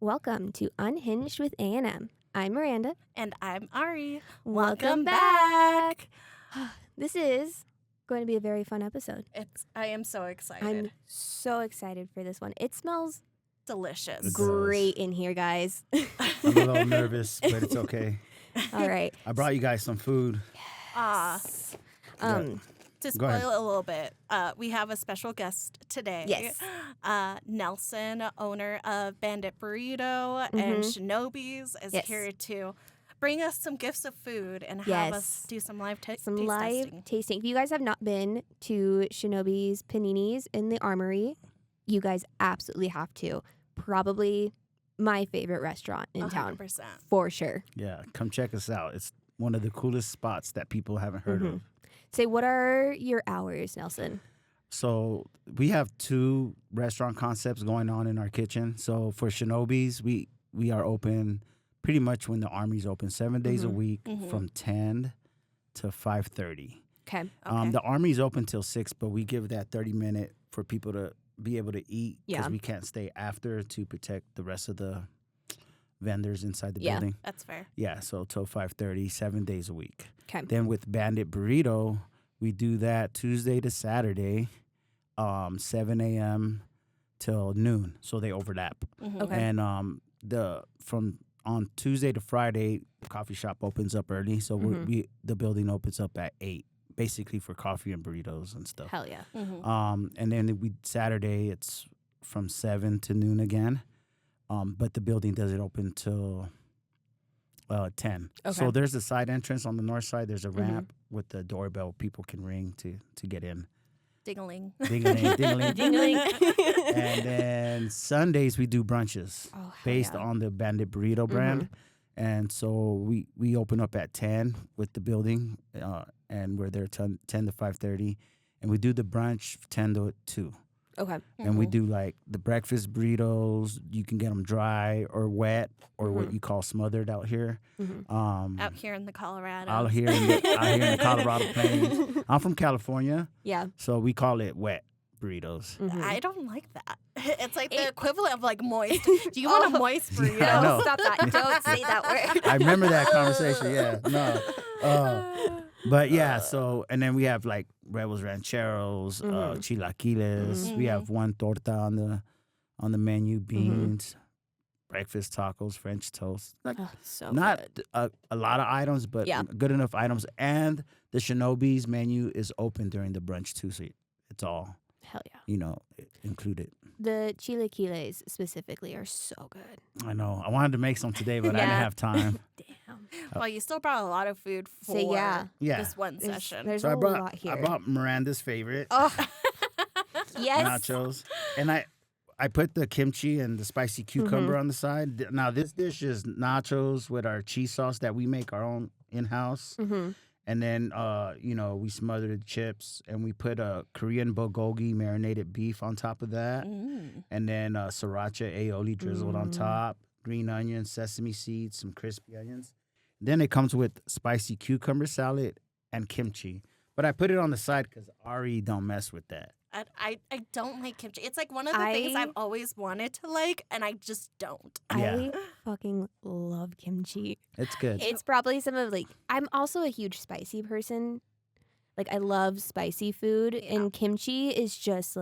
Welcome to Unhinged with A&M. I'm Miranda. And I'm Ari. Welcome back. This is going to be a very fun episode. I am so excited. I'm so excited for this one. It smells delicious. great in here, guys. I'm a little nervous, but it's okay. All right. I brought you guys some food. To Go ahead. spoil a little bit, we have a special guest today. Yes. Nelson, owner of Bandit Burrito and Shinobis, is here to bring us some gifts of food and have us do some live taste tasting. If you guys have not been to Shinobis Paninis in the Armory, you guys absolutely have to. Probably my favorite restaurant in 100%. town. For sure. Yeah, come check us out. It's one of the coolest spots that people haven't heard of. Say, what are your hours, Nelson? So we have two restaurant concepts going on in our kitchen. So for Shinobis, we are open pretty much when the Army's open, 7 days a week from 10 to 5:30. Okay. The Army's open till 6, but we give that 30-minute for people to be able to eat because we can't stay after to protect the rest of the vendors inside the building. That's fair. Yeah, so till 5:30, 7 days a week. Okay. Then with Bandit Burrito, we do that Tuesday to Saturday, 7 a.m. till noon. So they overlap. Okay. And on Tuesday to Friday, coffee shop opens up early. So the building opens up at 8, basically for coffee and burritos and stuff. Hell yeah. And then Saturday, it's from 7 to noon again. But the building doesn't open till 10. Okay. So there's a side entrance on the north side. There's a ramp with the doorbell people can ring to get in. Ding-a-ling. Ding-a-ling, ding-a-ling. Ding-a-ling. And then Sundays we do brunches based on the Bandit Burrito brand. And so we open up at 10 with the building, and we're there 10 to 5:30. And we do the brunch 10 to 2. Okay. And we do like the breakfast burritos. You can get them dry or wet or what you call smothered out here. Out here in the Colorado. Out here in the Colorado Plains. I'm from California. Yeah. So we call it wet burritos. I don't like that. It's like the equivalent of like moist. Do you want a moist burrito? I know. Stop that. Don't say that word. I remember that conversation. Yeah. No. But yeah, so, and then we have like Rebels Rancheros, chilaquiles. We have one torta on the menu, beans, breakfast tacos, French toast. Like, So not good. a lot of items, but good enough items. And the Shinobis menu is open during the brunch too, so it's all, Hell yeah. included. The chilaquiles specifically are so good. I know. I wanted to make some today, but I didn't have time. Damn. Well, you still brought a lot of food for Yeah. this one session. There's So a I lot here. brought Miranda's favorite. Oh. Yes. Nachos. And I put the kimchi and the spicy cucumber on the side. Now, this dish is nachos with our cheese sauce that we make our own in-house. And then, we smother the chips and we put a Korean bulgogi marinated beef on top of that. And then sriracha aioli drizzled on top, green onions, sesame seeds, some crispy onions. Then it comes with spicy cucumber salad and kimchi. But I put it on the side because Ari don't mess with that. I don't like kimchi. It's like one of the things I've always wanted to like, and I just don't. I fucking love kimchi. It's good. It's probably some of I'm also a huge spicy person. Like, I love spicy food, and kimchi is just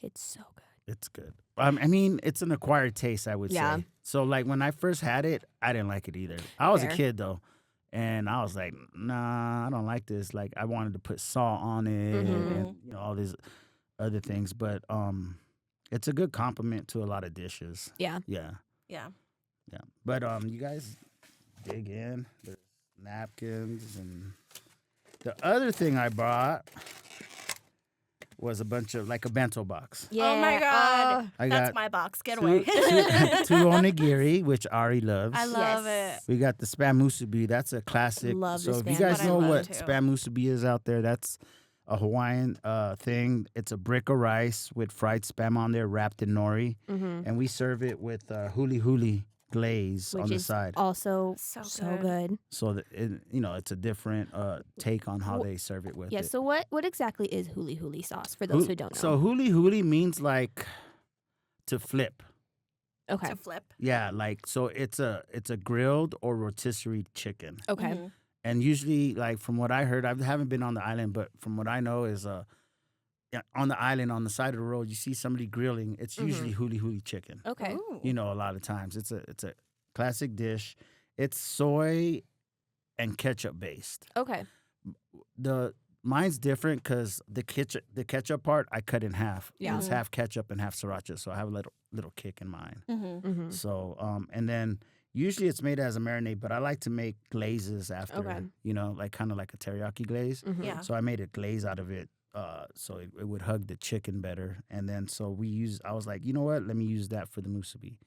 it's so good. It's good. I mean, it's an acquired taste, I would Yeah. say. So, like, when I first had it, I didn't like it either. I was Fair. a kid, though, and I was like, nah, I don't like this. Like, I wanted to put salt on it and, all these other things. But it's a good compliment to a lot of dishes. Yeah. Yeah. Yeah. Yeah. But you guys dig in. There's napkins. And the other thing I brought was a bunch of, like a bento box. Yeah. Oh my God. I That's got my box. Get two away. onigiri, which Ari loves. I love it. We got the spam musubi. That's a classic. Love the so if you spam guys musubi. know What I what love, too. spam musubi is out there, that's a Hawaiian thing. It's a brick of rice with fried spam on there wrapped in nori. And we serve it with huli huli glaze Which on the is side. also So good. So that it's a different take on how they serve it with Yeah, it. so what exactly is huli huli sauce for those who don't know? So huli huli means like to flip. Okay. to flip. Yeah, like so it's a grilled or rotisserie chicken. Okay. Mhm. And usually, like from what I heard, I haven't been on the island, but from what I know is yeah, on the island on the side of the road, you see somebody grilling. It's usually huli chicken. Okay. Ooh. You know, a lot of times it's a classic dish. It's soy and ketchup based. Okay. Mine's different because the ketchup part I cut in half. Yeah. It's half ketchup and half sriracha, so I have a little kick in mine. Mhm. So and then usually it's made as a marinade, but I like to make glazes after. Okay. You know, like kind of like a teriyaki glaze. Yeah. So I made a glaze out of it, so it would hug the chicken better. And then so I was like, you know what? Let me use that for the musubi,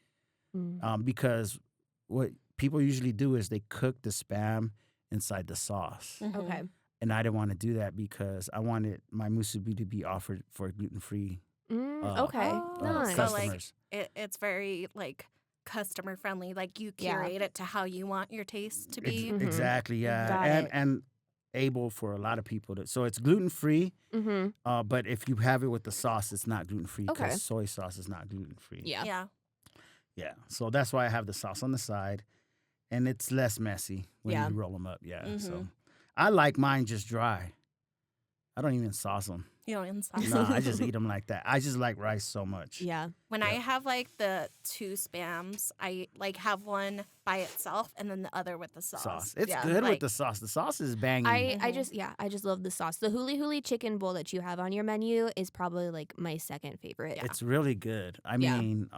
because what people usually do is they cook the Spam inside the sauce. Mhm. Okay. And I didn't want to do that because I wanted my musubi to be offered for gluten-free Okay. Nice. So customers. like it's very like customer friendly. Like you curate it to how you want your taste to be. Exactly, yeah. Got it. And able for a lot of people to. So it's gluten-free, but if you have it with the sauce, it's not gluten-free because Okay. soy sauce is not gluten-free. Yeah. Yeah. Yeah. So that's why I have the sauce on the side, and it's less messy when Yeah. you roll them up. Yeah. So Mhm. I like mine just dry. I don't even sauce them. You know, inside. No, I just eat them like that. I just like rice so much. Yeah. When I have like the two Spams, I like have one by itself and then the other with the sauce. It's Yeah. good Like- with the sauce. The sauce is banging. I just love the sauce. The huli chicken bowl that you have on your menu is probably like my second favorite. Yeah. It's really good. I Yeah. mean,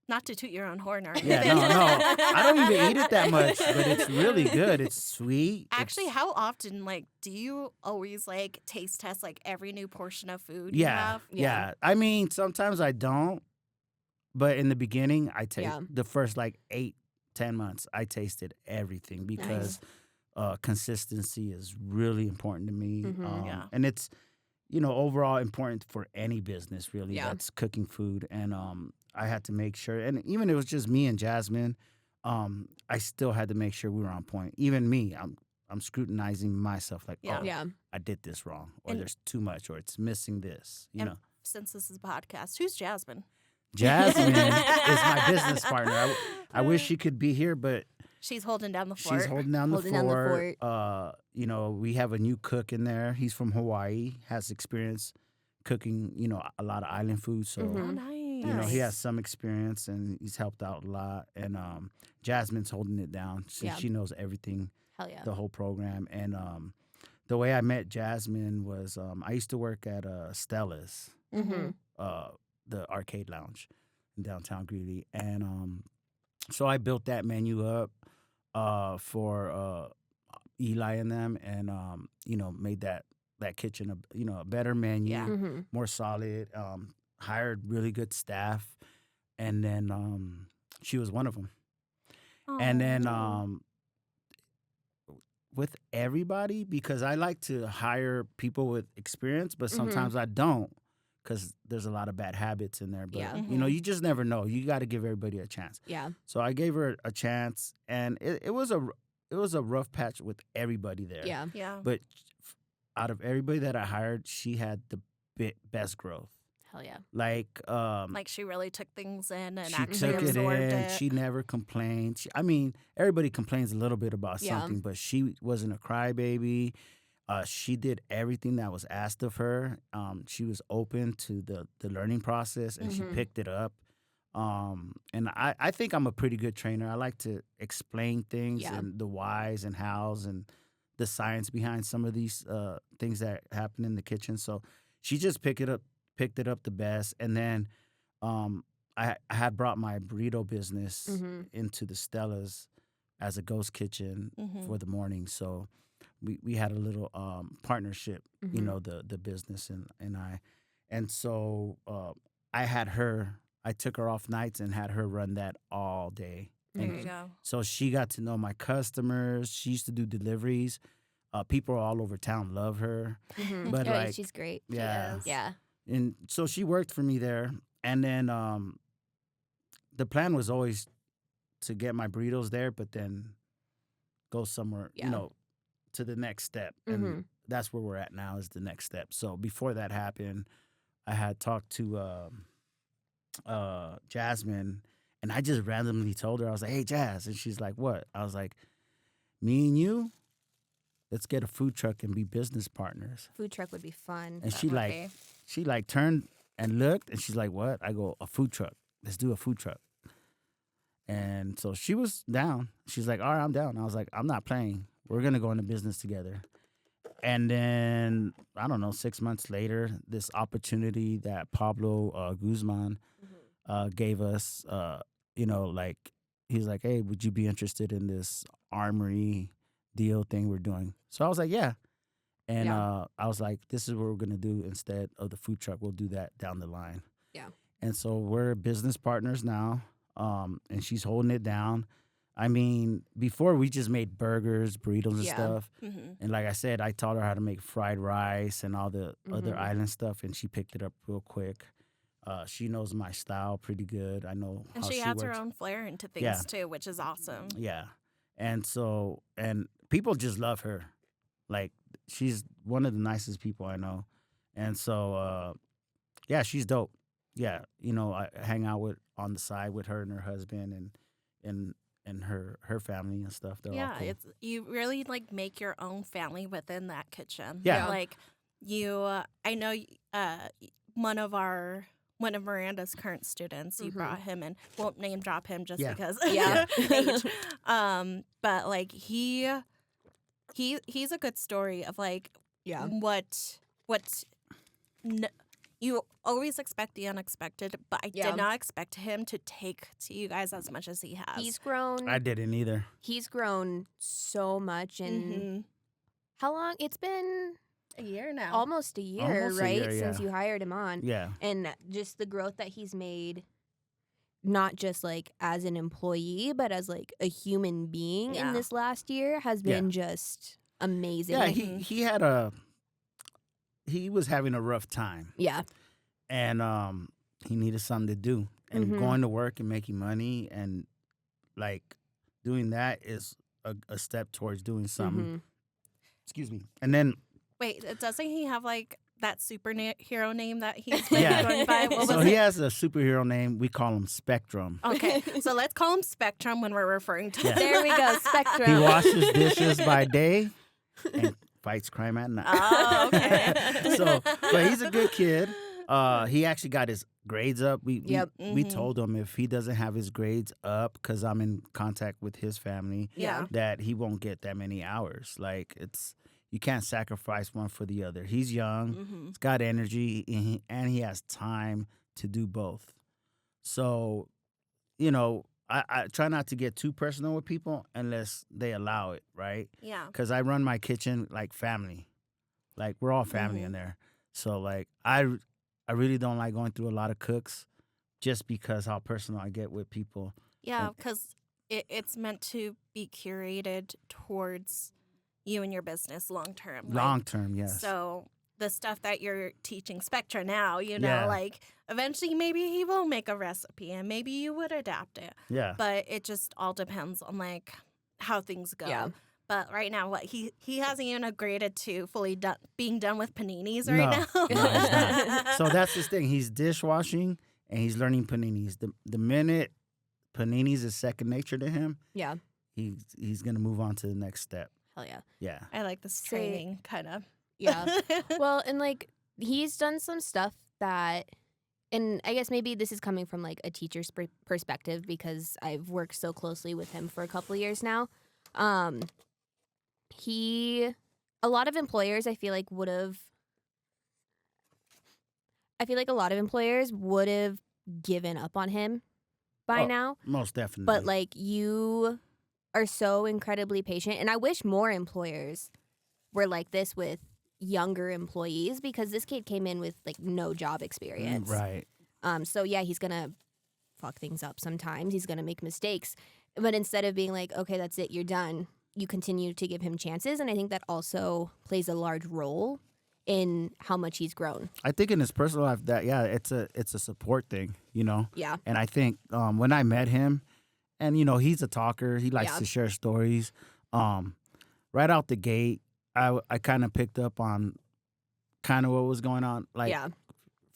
Not to toot your own horn or yeah, anything. no. I don't even eat it that much, but it's really good. It's sweet. Actually, It's- how often like do you always like taste test like every new portion of food you yeah, have? yeah. I mean, sometimes I don't, but in the beginning, I taste Yeah. the first like 8-10 months. I tasted everything because consistency is really important to me. Yeah. And it's overall important for any business really Yeah. that's cooking food. And I had to make sure, and even it was just me and Jasmine, I still had to make sure we were on point. Even me, I'm scrutinizing myself like, Yeah. oh, Yeah. I did this wrong, or And- there's too much, or it's missing this. You And- know, Since this is a podcast, who's Jasmine? Jasmine is my business partner. I wish she could be here, but She's holding down the fort. she's holding down the Holding down the fort. We have a new cook in there. He's from Hawaii, has experience cooking, a lot of island food. So, Oh, nice. he has some experience and he's helped out a lot. And Jasmine's holding it down since Yeah. she knows everything, Hell yeah. the whole program. And the way I met Jasmine was I used to work at Stella's, the arcade lounge in downtown Greeley. And so I built that menu up for Eli and them, and made that kitchen a better menu, Yeah. more solid. Hired really good staff, and then she was one of them. And then with everybody, because I like to hire people with experience, but sometimes I don't, because there's a lot of bad habits in there. But Yeah. you just never know. You got to give everybody a chance. Yeah. So I gave her a chance, and it was a rough patch with everybody there. Yeah. Yeah. But out of everybody that I hired, she had the best growth. Hell yeah. Like She really took things in and she actually took it absorbed in. it. She never complained. Everybody complains a little bit about Yeah. something, but she wasn't a crybaby. She did everything that was asked of her. She was open to the learning process, and she picked it up. And I think I'm a pretty good trainer. I like to explain things Yeah. and the whys and hows and the science behind some of these things that happen in the kitchen. So she just picked it up the best. And then I had brought my burrito business into the Stella's as a ghost kitchen for the morning. So we had a little partnership, the business and I. And so I took her off nights and had her run that all day. There And you go. so she got to know my customers. She used to do deliveries. People all over town love her. But Oh, like, she's great. yeah. is. Yeah. And so she worked for me there. And then the plan was always to get my burritos there, but then go somewhere, Yeah. to the next step. And that's where we're at now is the next step. So before that happened, I had talked to Jasmine, And I just randomly told her, I was like, hey, Jazz. And she's like, what? I was like, me and you, let's get a food truck and be business partners. Food truck would be fun. And she turned and looked, and she's like, what? I go, a food truck. Let's do a food truck. And so she was down. She's like, all right, I'm down. I was like, I'm not playing. We're going to go into business together. And then, I don't know, 6 months later, this opportunity that Pablo Guzman gave us, he's like, hey, would you be interested in this armory deal thing we're doing? So I was like, yeah. And I was like, this is what we're going to do instead of the food truck. We'll do that down the line. Yeah. And so we're business partners now, and she's holding it down. I mean, before we just made burgers, burritos and stuff. Mm-hmm. And like I said, I taught her how to make fried rice and all the other island stuff, and she picked it up real quick. She knows my style pretty good. I know and how she adds works. her own flair into things too, which is awesome. Yeah. And people just love her. Like, she's one of the nicest people I know. And so, she's dope. Yeah, I hang out on the side with her and her husband and her family and stuff. They're all cool. You really like make your own family within that kitchen. Yeah. Like I know one of Miranda's current students, you brought him in. Won't name drop him just because age. But like he's a good story of like what you always expect the unexpected, but I did not expect him to take to you guys as much as he has. He's grown. I didn't either. He's grown so much. And how long? It's been a year now. Almost a year, right? Since you hired him on. Yeah. And just the growth that he's made, not just like as an employee, but as like a human being in this last year has been just amazing. Yeah, he was having a rough time. Yeah. And he needed something to do. And going to work and making money and like doing that is a step towards doing something. Excuse me. And then wait, doesn't he have like that superhero name that he's going by? He has a superhero name. We call him Spectrum. Okay, so let's call him Spectrum when we're referring to him. There we go, Spectrum. He washes dishes by day and fights crime at night. Oh, okay. But he's a good kid. He actually got his grades up. We told him if he doesn't have his grades up, because I'm in contact with his family, that he won't get that many hours. Like, you can't sacrifice one for the other. He's young, he's got energy, and he has time to do both. So, I try not to get too personal with people unless they allow it, right? Yeah. Because I run my kitchen like family. Like, we're all family in there. So, like, I really don't like going through a lot of cooks just because how personal I get with people. Yeah, because it's meant to be curated towards you and your business long term. Long term, yes. So the stuff that you're teaching Spectra now, like eventually maybe he will make a recipe and maybe you would adapt it. Yeah. But it just all depends on like how things go. Yeah. But right now, he hasn't even upgraded to fully being done with paninis now. No, he's not. So that's his thing. He's dishwashing and he's learning paninis. The minute paninis is second nature to him, he's gonna move on to the next step. Hell yeah. Yeah. I like this training kind of. Yeah. Well, and like he's done some stuff that, and I guess maybe this is coming from like a teacher's perspective because I've worked so closely with him for a couple of years now. A lot of employers I feel like a lot of employers would have given up on him by now. Most definitely. But like you are so incredibly patient, and I wish more employers were like this with younger employees because this kid came in with like no job experience. Right. So yeah, he's gonna fuck things up sometimes. He's gonna make mistakes. But instead of being like, okay, that's it, you're done, you continue to give him chances. And I think that also plays a large role in how much he's grown. I think in his personal life that, it's a support thing, Yeah. And I think when I met him, and, he's a talker. He likes to share stories. Right out the gate, I kind of picked up on kind of what was going on. Like,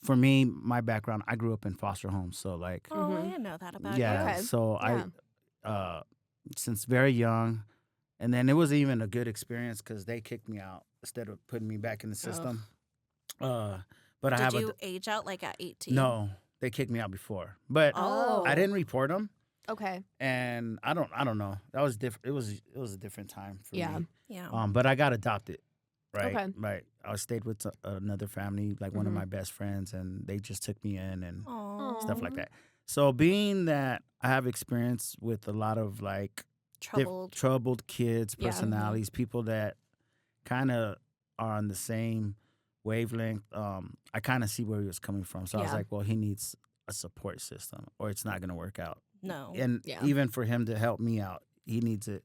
for me, my background, I grew up in foster homes, so like, Oh, I didn't know that about yeah. you. Okay. So Yeah. I, since very young, and then it was even a good experience because they kicked me out instead of putting me back in the system. But I Did have you age out like at 18? no, they kicked me out before, but Oh. I didn't report them, Okay. and I don't know. That was different. It was a different time for Yeah. me. Yeah. But I got adopted. Right. Okay. Right. I stayed with another family, like one of Mhm. my best friends, and they just took me in and Aw. stuff like that. So being that I have experience with a lot of like troubled kids, Yeah. personalities, people that kind of are on the same wavelength, I kind of see where he was coming from. So I was Yeah. like, well, he needs a support system or it's not going to work out. No. And Yeah. even for him to help me out, he needs it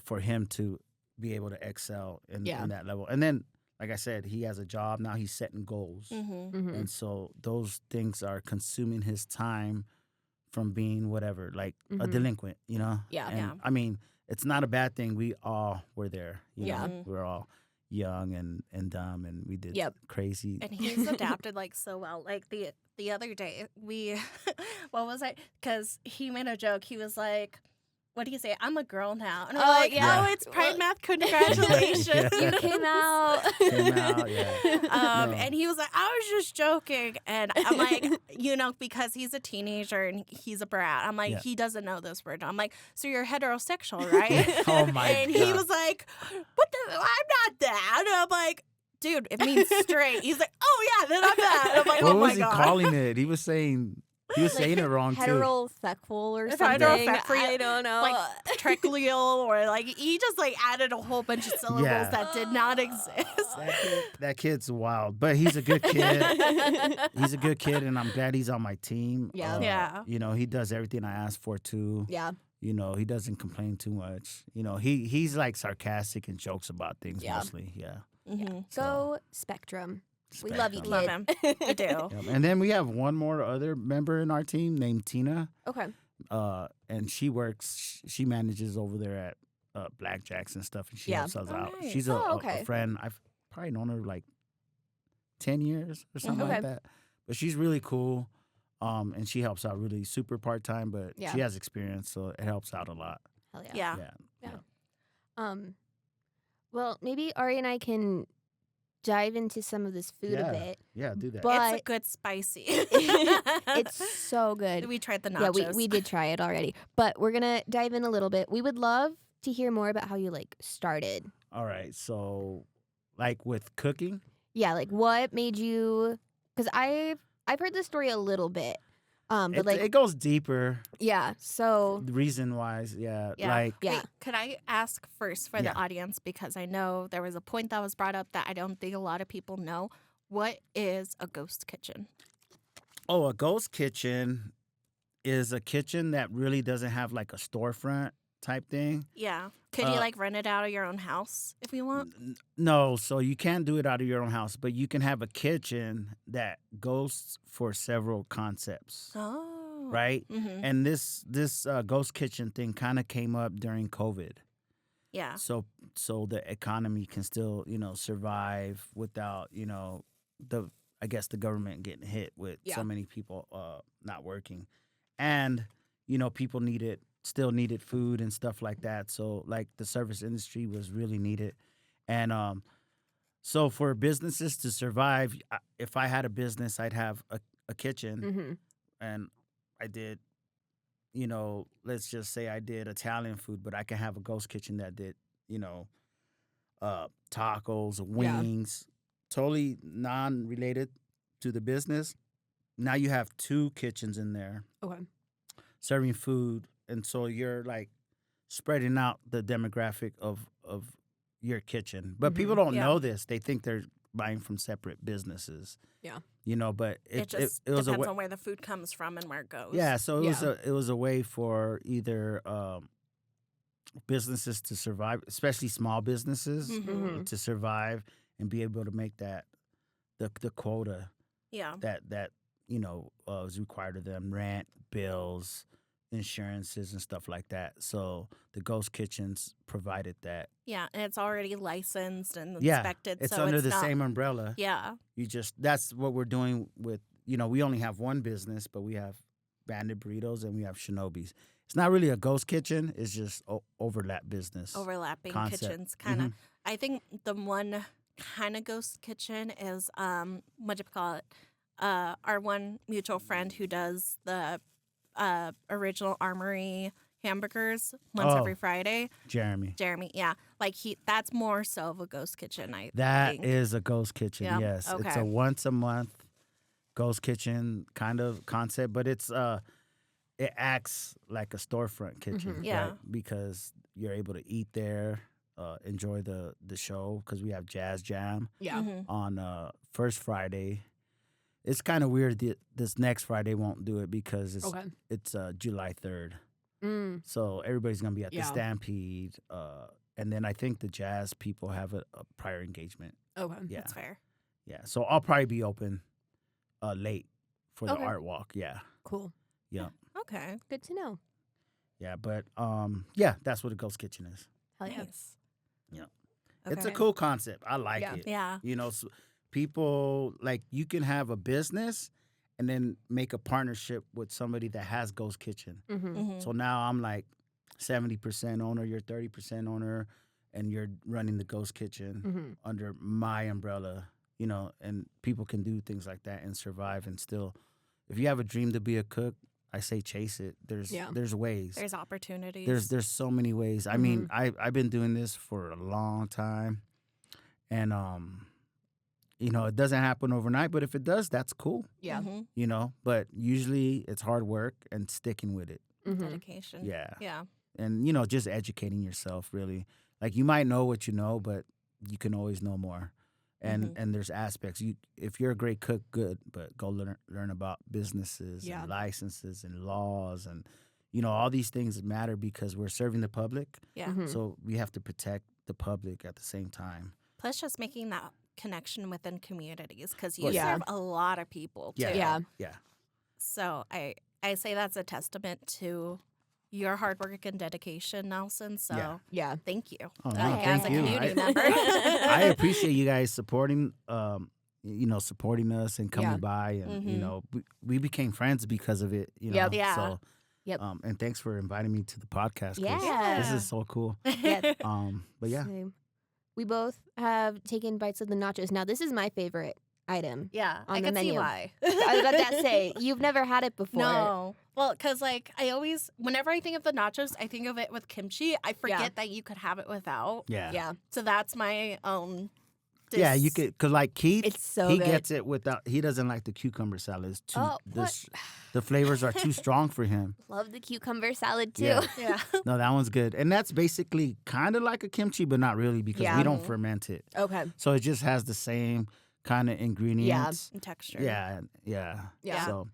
for him to be able to excel in that level. And then, like I said, he has a job. Now he's setting goals. Mm-hmm. Mhm. And so those things are consuming his time from being whatever, like a Mhm. delinquent, you know? Yeah. And Yeah. I mean, it's not a bad thing. We all were there. You Yeah. know? We're all young and dumb and we did Yep. crazy. And he's adapted like so well. Like the other day, we, what was it? Because he made a joke. He was like, "What do you say? I'm a girl now." And we're like, yeah. "Oh, it's Pride Month. Congratulations." You came out. Came out, yeah. No. And he was like, "I was just joking." And I'm like, because he's a teenager and he's a brat. I'm like, Yeah. he doesn't know this word. I'm like, "So you're heterosexual, right?" Oh my And God. he was like, "What the? I'm not that." And I'm like, "Dude, it means straight." He's like, "Oh yeah, then I'm that." And I'm like, What "Oh was my he God." calling it? He was saying it wrong too. Heterosexual or If something. heterosexual, I don't know. Like tricholial, or like he just like added a whole bunch of syllables Yeah. that did not exist. That kid's wild, but he's a good kid. He's a good kid, and I'm glad he's on my team. Yeah. Yeah. You know, he does everything I ask for too. Yeah. You know, he doesn't complain too much. You know, he's like sarcastic and jokes about things Yeah. mostly. Yeah. Mm-hmm. Go Spectrum. We love you, Spectrum. kid. Love him. We do. Yep. And then we have one more other member in our team named Tina. Okay. And she manages over there at Blackjacks and stuff, and she Yeah. helps us Oh, out. nice. She's okay. a friend. I've probably known her like 10 years or something Okay. like that. But she's really cool. And she helps out really super part-time, but Yeah. she has experience, so it helps out a lot. Hell yeah. Yeah. Yeah. Well, maybe Ari and I can dive into some of this food Yeah. a bit. Yeah, do that. But It's a good spicy. it's so good. We tried the Yeah, nachos. we did try it already. But we're going to dive in a little bit. We would love to hear more about how you like started. All right. So like with cooking, Yeah, like what made you, cuz I've heard this story a little bit. But like it goes deeper yeah, so reason wise. Yeah. Yeah. Like yeah. Wait, could I ask first for Yeah. the audience, because I know there was a point that was brought up that I don't think a lot of people know. What is a ghost kitchen? Oh, a ghost kitchen is a kitchen that really doesn't have like a storefront type thing. Yeah. Could you like rent it out of your own house if you want? No, so you can't do it out of your own house, but you can have a kitchen that goes for several concepts, Oh. right? Mm-hmm. And this ghost kitchen thing kind of came up during COVID. Yeah. So the economy can still, survive without, I guess the government getting hit with Yeah. so many people not working. And, people still needed food and stuff like that. So like the service industry was really needed. And so for businesses to survive, if I had a business, I'd have a kitchen. Mhm. And I did, let's just say I did Italian food, but I can have a ghost kitchen that did, tacos, wings, totally non-related to the business. Now you have two kitchens in there Okay. serving food, and so you're like spreading out the demographic of your kitchen. But people don't Yeah. know this; they think they're buying from separate businesses. Yeah. But It just it was a depends way. on where the food comes from and where it goes. Yeah, so Yeah. it was a way for either businesses to survive, especially small businesses Mhm. to survive and be able to make that the quota Yeah. that is required of them: rent, bills, insurances and stuff like that. So the ghost kitchens provided that. Yeah, and it's already licensed and Yeah, inspected. it's so under it's the not, same umbrella. Yeah. That's what we're doing with, we only have one business, but we have Bandit Burritos and we have Shinobis. It's not really a ghost kitchen. It's just overlap business. Overlapping concept. kitchens, kind of. I think the one kind of ghost kitchen is, what do you call it? Our one mutual friend who does the original Armory hamburgers once every Friday. Jeremy, yeah. Like that's more so of a ghost kitchen, I think. That is a ghost kitchen, yes. Okay. It's a once a month ghost kitchen kind of concept, but it acts like a storefront kitchen, right? Because you're able to eat there, enjoy the show, because we have Jazz Jam on first Friday. It's kind of weird that this next Friday won't do it because it's July 3rd. So everybody's going to be at the Stampede. And then I think the jazz people have a prior engagement. Okay. Yeah. That's fair. Yeah. So I'll probably be open late for the art walk. Yeah. Cool. Yeah. Okay. Good to know. Yeah. But that's what a ghost kitchen is. Hell yeah. Nice. Yeah. Okay. It's a cool concept. I like it. Yeah. People, like, you can have a business and then make a partnership with somebody that has ghost kitchen. So now I'm like 70% owner, you're 30% owner, and you're running the ghost kitchen under my umbrella, and people can do things like that and survive. And still, if you have a dream to be a cook, I say chase it. There's ways. There's opportunities. There's so many ways. I mean, I've been doing this for a long time, and it doesn't happen overnight, but if it does, that's cool. Yeah. But usually it's hard work and sticking with it. Dedication. Yeah. Yeah. And, just educating yourself, really. Like, you might know what you know, but you can always know more. And there's aspects. If you're a great cook, good, but go learn about businesses and licenses and laws. And, all these things matter because we're serving the public. Yeah. So we have to protect the public at the same time. Plus just making that connection within communities, because you serve a lot of people too. Yeah. So I say that's a testament to your hard work and dedication, Nelson. So thank you. Oh, no, as thank a you. community member. I appreciate you guys supporting supporting us and coming by, and we became friends because of it. Yeah. So, and thanks for inviting me to the podcast. 'Cause Yeah. this is so cool. Yeah. But yeah. Same. We both have taken bites of the nachos. Now, this is my favorite item. Yeah, on I the can menu. see why. I was about to say, you've never had it before. No. Well, because whenever I think of the nachos, I think of it with kimchi. I forget that you could have it without. Yeah. Yeah. So that's my own. Yeah, you could, because like Keith, It's so he good. gets it without, he doesn't like the cucumber salad. It's too, what? the flavors are too strong for him. Love the cucumber salad, too. Yeah. Yeah. No, that one's good. And that's basically kind of like a kimchi, but not really because we don't ferment it. Okay. So it just has the same kind of ingredients. And texture. Yeah. Yeah. So,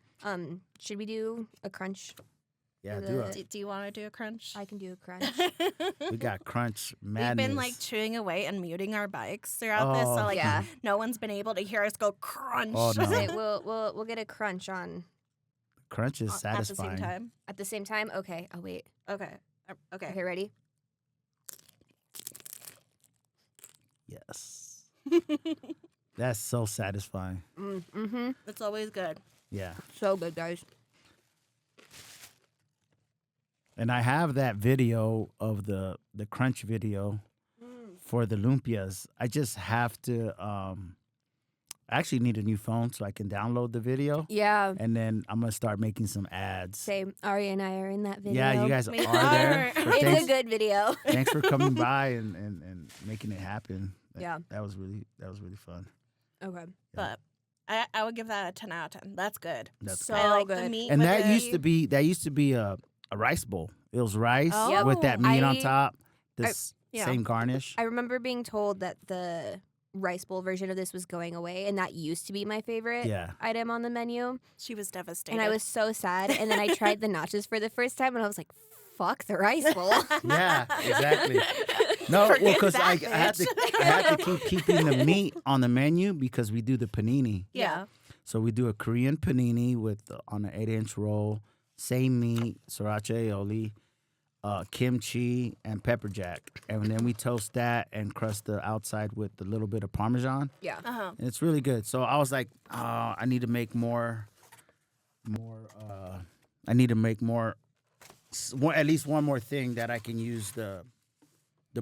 Should we do a crunch? yeah, For do the- it. Do you want to do a crunch? I can do a crunch. We got crunch We've madness. been chewing away and muting our bikes throughout this, so Yeah. no one's been able to hear us go crunch. Oh, no. Okay, we'll get a crunch on Crunch is At the satisfying. same time. at the same time. Okay, I'll wait. Okay. Okay. Okay, ready? Yes. That's so satisfying. Mm-hmm. It's always good. Yeah. So good, guys. And I have that video of the crunch video for the lumpias. I just have to I actually need a new phone so I can download the video. Yeah. And then I'm going to start making some ads. Same. Ari and I are in that video. Yeah, you guys We are there. are. So It's thanks, a good video. thanks for coming by and making it happen. Yeah. That was really fun. Okay. But I would give that a 10 out of 10. That's good. That's So I like the good. meat. And with that the- used to be a rice bowl. It was rice Oh. with that meat on I- top. This yeah. same garnish. I remember being told that the rice bowl version of this was going away, and that used to be my favorite Yeah. item on the menu. She was devastated. And I was so sad. And then I tried the nachos for the first time, and I was like, fuck the rice bowl. Yeah, exactly. No, well, because that I had to keep keeping the meat on the menu because we do the panini. Yeah. So we do a Korean panini with on an 8-inch roll same meat, sriracha aioli, kimchi, and pepper jack. And then we toast that and crust the outside with a little bit of Parmesan. Yeah. And it's really good. So I was like, I need to make more. I need to make more. At least one more thing that I can use the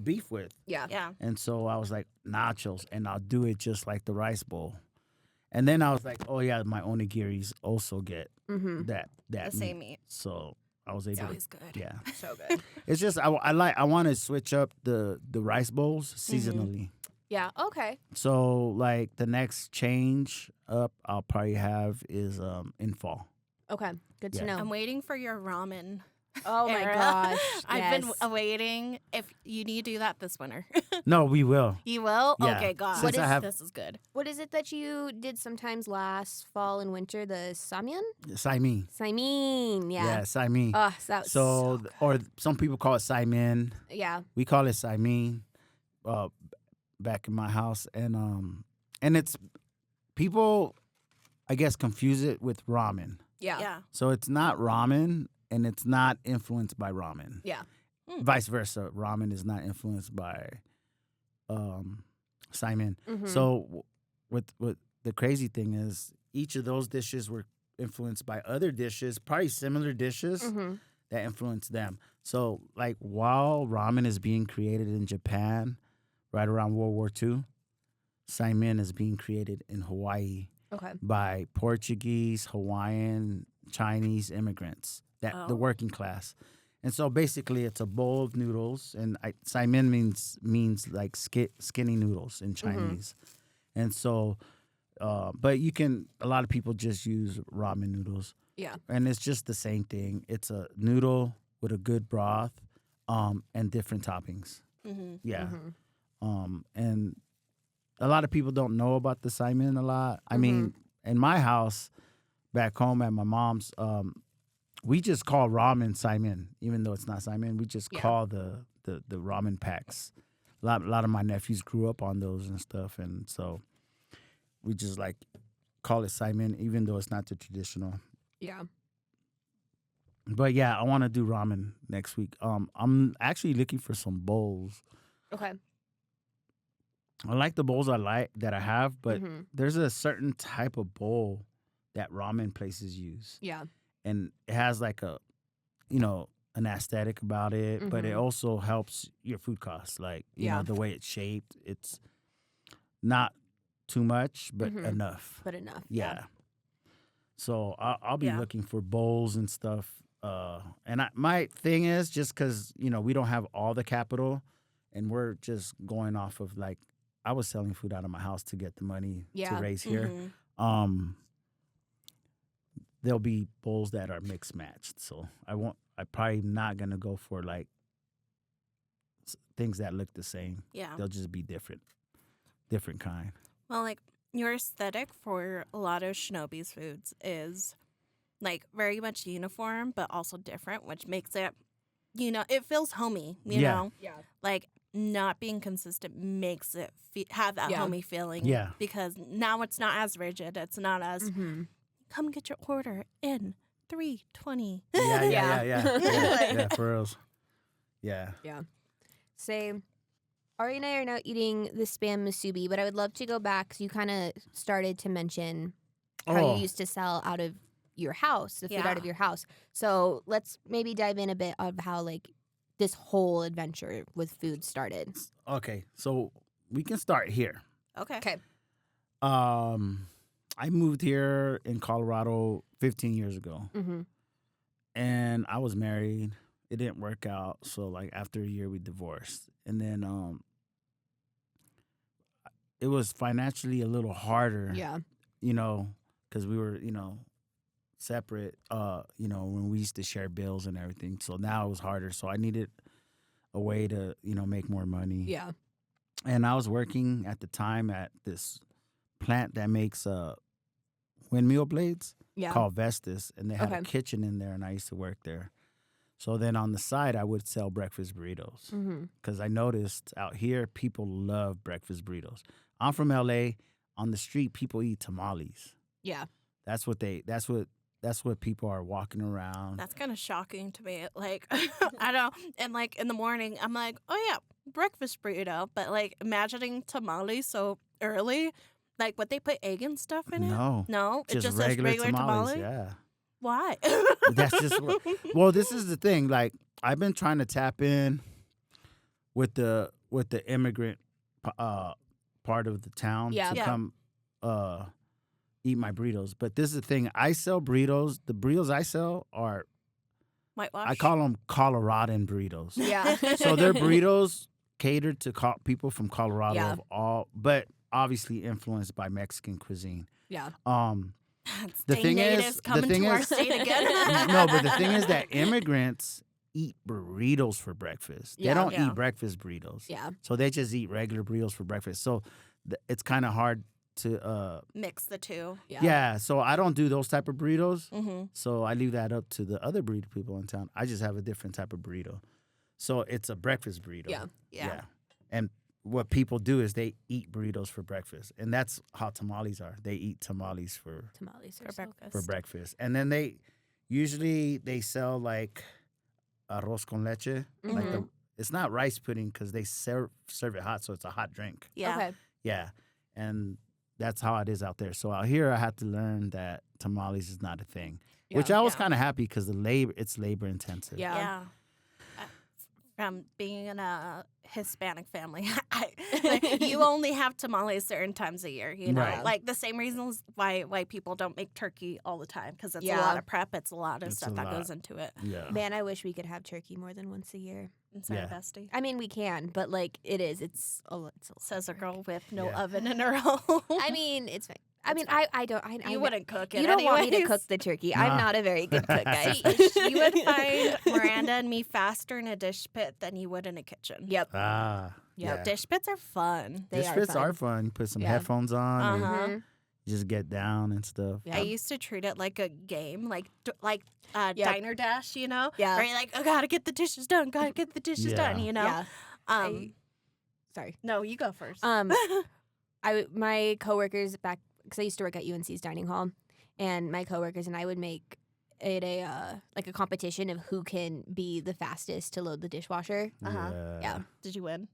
beef with. Yeah. Yeah. And so I was like, nachos, and I'll do it just like the rice bowl. And then I was like, oh yeah, my onigiris also get that The same meat. So I was able to. Always good. Yeah. So good. It's just I want to switch up the rice bowls seasonally. Yeah. Okay. So like the next change up I'll probably have is in fall. Okay. Good to Yeah. know. I'm waiting for your ramen. Oh my era. gosh. I've been yes. awaiting. If you need to do that this winter, No, we will. you will. Yeah. Okay, God. Since I have This is good. What is it that you did sometimes last fall and winter? The samyang? Saimin. Saimin. Yeah, Yeah. Saimin. Oh, that was So good. or some people call it Saimin. Yeah. We call it Saimin. Back in my house, and it's people, I guess, confuse it with ramen. Yeah. Yeah. So it's not ramen, and it's not influenced by ramen. Yeah. Vice versa, ramen is not influenced by Saimin. Mhm. So what the crazy thing is, each of those dishes were influenced by other dishes, probably similar dishes Mhm. that influenced them. So like while ramen is being created in Japan, right around World War II, Saimin is being created in Hawaii Okay. by Portuguese, Hawaiian, Chinese immigrants, the working class. And so basically it's a bowl of noodles, and Saimin means like skinny noodles in Chinese. And so, but a lot of people just use ramen noodles. Yeah. And it's just the same thing. It's a noodle with a good broth and different toppings. Mm-hmm. Yeah. Mhm. And a lot of people don't know about the Saimin a lot. I mean, in my house, back home at my mom's, we just call ramen Saimin, even though it's not Saimin. We just call the ramen packs. A lot of my nephews grew up on those and stuff, and so we just like call it Saimin, even though it's not the traditional. Yeah. But yeah, I want to do ramen next week. I'm actually looking for some bowls. Okay. I like the bowls that I have, but Mhm. there's a certain type of bowl that ramen places use. Yeah. And it has like an aesthetic about it, but it also helps your food costs. Like, you know, the way it's shaped, it's not too much, but enough. But enough. Yeah. So I'll be Yeah. looking for bowls and stuff. And my thing is, just because, you know, we don't have all the capital and we're just going off of like, I was selling food out of my house to get the money to raise here. There'll be bowls that are mixed matched. So I'm probably not going to go for like things that look the same. Yeah. They'll just be different kind. Well, like your aesthetic for a lot of Shinobis foods is like very much uniform, but also different, which makes it, you know, it feels homey, you know? Yeah. Like not being consistent makes it have that homey feeling. Yeah. Because now it's not as rigid. It's not as, come get your order in 3:20. Yeah, for reals. Yeah. Say, Ari and I are now eating the Spam musubi, but I would love to go back because you kind of started to mention how you used to sell out of your house, the food out of your house. So let's maybe dive in a bit of how like this whole adventure with food started. Okay, so we can start here. Okay. I moved here in Colorado 15 years ago, and I was married. It didn't work out, so like after a year we divorced, and then it was financially a little harder. Yeah. You know, because we were separate. You know, when we used to share bills and everything. So now it was harder. So I needed a way to make more money. Yeah. And I was working at the time at this plant that makes windmill blades called Vestas, and they had a kitchen in there, and I used to work there. So then on the side, I would sell breakfast burritos because I noticed out here people love breakfast burritos. I'm from LA. On the street, people eat tamales. Yeah. That's what that's what people are walking around. That's kind of shocking to me. Like, I don't, and like in the morning, I'm like, oh yeah, breakfast burrito. But like imagining tamales so early, like would they put egg and stuff in it? No, it's just regular tamale. Yeah. Why? That's just well, this is the thing. Like I've been trying to tap in with the immigrant part of the town to come eat my burritos. But this is the thing. I sell burritos. The burritos I sell are whitewash. I call them Coloradan burritos. Yeah. So they're burritos catered to people from Colorado Yeah. of all, but obviously influenced by Mexican cuisine. Yeah. The thing natives is, coming to our state again. no, but the thing is that immigrants eat burritos for breakfast. They Yeah. don't Yeah. eat breakfast burritos. Yeah. So they just eat regular burritos for breakfast. So it's kind of hard to Mix the two. yeah. So I don't do those type of burritos. Mm-hmm. So I leave that up to the other burrito people in town. I just have a different type of burrito. So it's a breakfast burrito. Yeah. And what people do is they eat burritos for breakfast. And that's how tamales are. They eat tamales for Tamales For are so breakfast. for breakfast. And then they sell like arroz con leche. Like Mhm. it's not rice pudding because they serve it hot, so it's a hot drink. Yeah. Okay. Yeah. And that's how it is out there. So out here I had to learn that tamales is not a thing. Which I was Yeah. kind of happy because it's labor intensive. Yeah. Yeah. From being in a Hispanic family, like, you only have tamales certain times a year. You know, Right. like the same reasons why white people don't make turkey all the time because it's a Yeah. lot of prep. It's a lot of It's stuff a that lot. goes into it. Yeah. Man, I wish we could have turkey more than once a year. Sorry, Yeah. bestie. I mean, we can, but like it's a lot. Says a girl with no Yeah. oven in her home. I mean, it's fine. I mean, fine. I don't. you wouldn't cook it. You don't want me to anyways. cook the turkey. Nah. I'm not a very good cook, guys. You would find Miranda and me faster in a dish pit than you would in a kitchen. Yep. Ah. Yeah. Yeah. Dish pits are fun. They Dish are pits fun. are fun. You put some Yeah. headphones on and Uh-huh. Mhm. you just get down and stuff. Yeah. I used to treat it like a game, like Yep. Diner Dash, you know? Yeah. Where you're like, oh, gotta get the dishes done, gotta get the dishes Yeah. done, you know? Yeah. Sorry. No, you go first. My coworkers back because I used to work at UNC's dining hall, and my coworkers and I would make it a competition of who can be the fastest to load the dishwasher. Yeah. Did you win?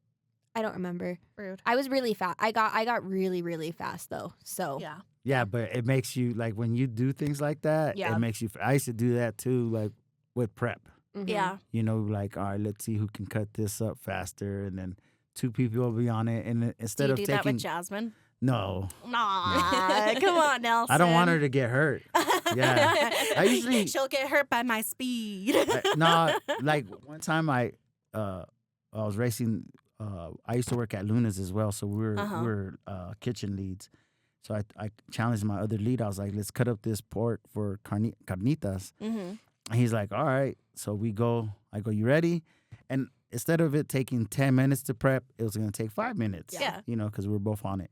I don't remember. Rude. I was really fast. I got really, really fast though. So Yeah. Yeah, but it makes you like when you do things like that. Yeah. It makes you. I used to do that too, like with prep. mhm. Yeah. You know, like all right, let's see who can cut this up faster, and then two people will be on it, and Do instead you of do taking that with Jasmine? no, Nah, come on, Nelson. I don't want her to get hurt. Yeah. I usually- She'll get hurt by my speed. No, like one time I was racing. I used to work at Luna's as well, so we were kitchen leads. So I challenged my other lead. I was like, let's cut up this pork for carnitas. Mm-hmm. And he's like, all right. So we go. I go, you ready? And instead of it taking 10 minutes to prep, it was going to take 5 minutes. Yeah. You know, because we were both on it.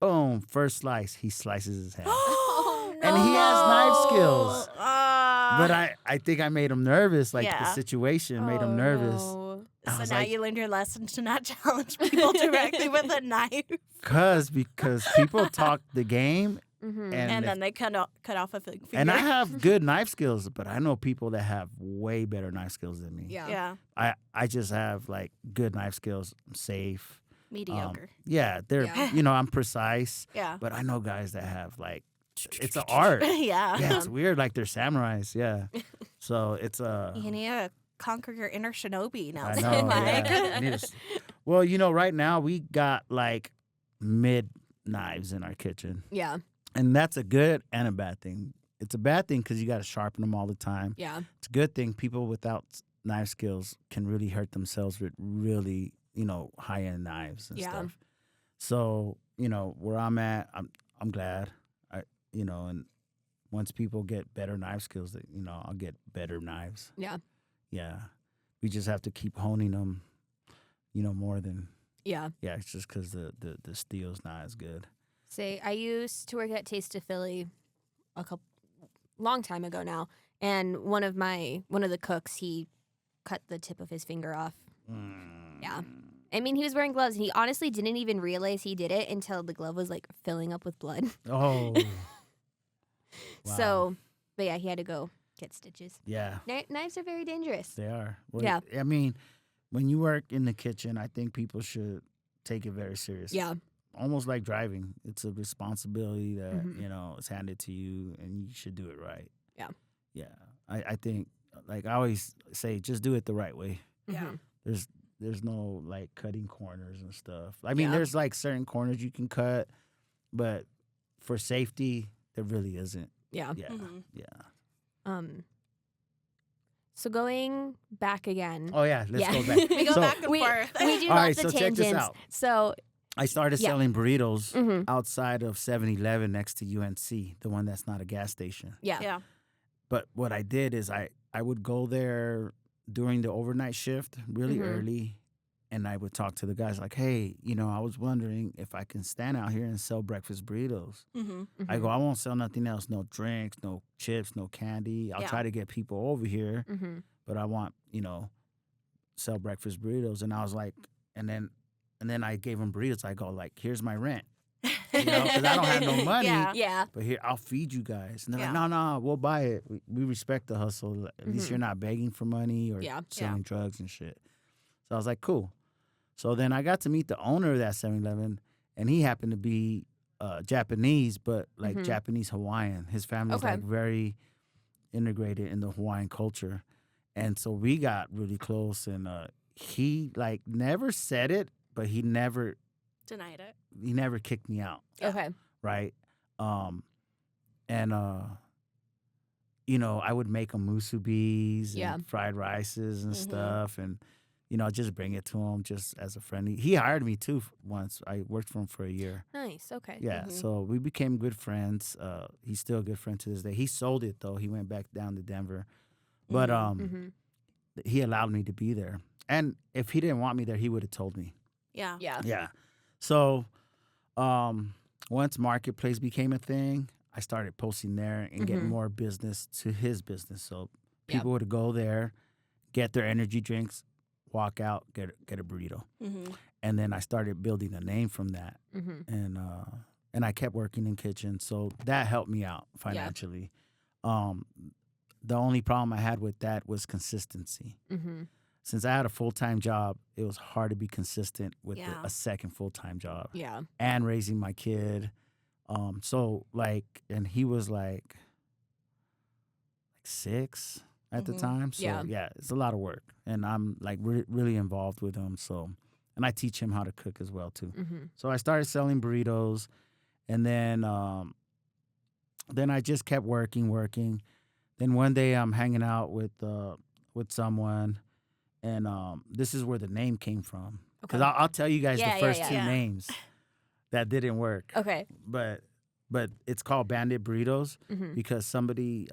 Boom. First slice, he slices his head. Oh, And he has knife skills. Ah. But I think I made him nervous. Like the Yeah. situation made him Oh, nervous. no. I So was now like- you learned your lesson to not challenge people directly with a knife. Because people talk the game. Mhm. And then they cut off a finger. And I have good knife skills, but I know people that have way better knife skills than me. Yeah. Yeah. I just have like good knife skills. I'm safe. Mediocre. Yeah, they're Yeah. I'm precise, Yeah. but I know guys that have like it's an art. Yeah. Yeah, it's weird. Like they're samurais. Yeah, so it's You need to conquer your inner shinobi now. I know. Like, Yeah. I need to well, right now we got like mid knives in our kitchen, Yeah. and that's a good and a bad thing. It's a bad thing because you got to sharpen them all the time. Yeah. It's a good thing people without knife skills can really hurt themselves with really high end knives and Yeah. stuff. So where I'm at, I'm glad. And once people get better knife skills, that I'll get better knives. Yeah. Yeah, we just have to keep honing them. More than Yeah. it's just because the steel's not as good. Say, I used to work at Taste of Philly long time ago now, and one of the cooks, he cut the tip of his finger off. Yeah. I mean, he was wearing gloves, and he honestly didn't even realize he did it until the glove was like filling up with blood. Oh. Wow. So, But yeah, he had to go get stitches. Yeah. Knives are very dangerous. They are. Well, Yeah. I mean, when you work in the kitchen, I think people should take it very seriously. Yeah. Almost like driving. It's a responsibility that, is handed to you, and you should do it right. Yeah. Yeah. I think, like I always say, just do it the right way. Yeah. There's no, like, cutting corners and stuff. I mean, there's, like, certain corners you can cut, but for safety, there really isn't. Yeah. Yeah. Yeah. So going back again. Oh, yeah. Let's go back. We go back and forth. We do All right, lots of so check this tangents. out. So I started selling burritos Mm-hmm. outside of 7-Eleven next to UNC, the one that's not a gas station. yeah. But what I did is I would go there during the overnight shift really early, and I would talk to the guys like, hey, I was wondering if I can stand out here and sell breakfast burritos. I go, I won't sell nothing else, no drinks, no chips, no candy. I'll try to get people over here, but I want, sell breakfast burritos. And I was like, and then I gave them burritos. I go like, here's my rent. Because I don't have no money. Yeah. But here, I'll feed you guys. And they're like, no, we'll buy it. We respect the hustle. At least you're not begging for money or selling drugs and shit. So I was like, cool. So then I got to meet the owner of that 7-Eleven, and he happened to be Japanese, but like Japanese Hawaiian. His family's like very integrated in the Hawaiian culture. And so we got really close, and he like never said it, but he never denied it. He never kicked me out. Okay. Right. And I would make him musubis and fried rices and stuff, and just bring it to him just as a friend. He hired me too once. I worked for him for a year. Nice. Okay. Yeah. So we became good friends. He's still a good friend to this day. He sold it though. He went back down to Denver, but he allowed me to be there. And if he didn't want me there, he would have told me. Yeah. Yeah. Yeah. So once Marketplace became a thing, I started posting there and getting more business to his business. So people would go there, get their energy drinks, walk out, get a burrito. And then I started building a name from that. And I kept working in kitchen. So that helped me out financially. The only problem I had with that was consistency. Since I had a full-time job, it was hard to be consistent with a second full-time job. Yeah. And raising my kid. And he was like 6 at the time. So yeah, it's a lot of work. And I'm like really involved with him. So, and I teach him how to cook as well too. So I started selling burritos, and then I just kept working. Then one day I'm hanging out with someone, and this is where the name came from. Because I'll tell you guys the first two names that didn't work. Okay. But it's called Bandit Burritos because somebody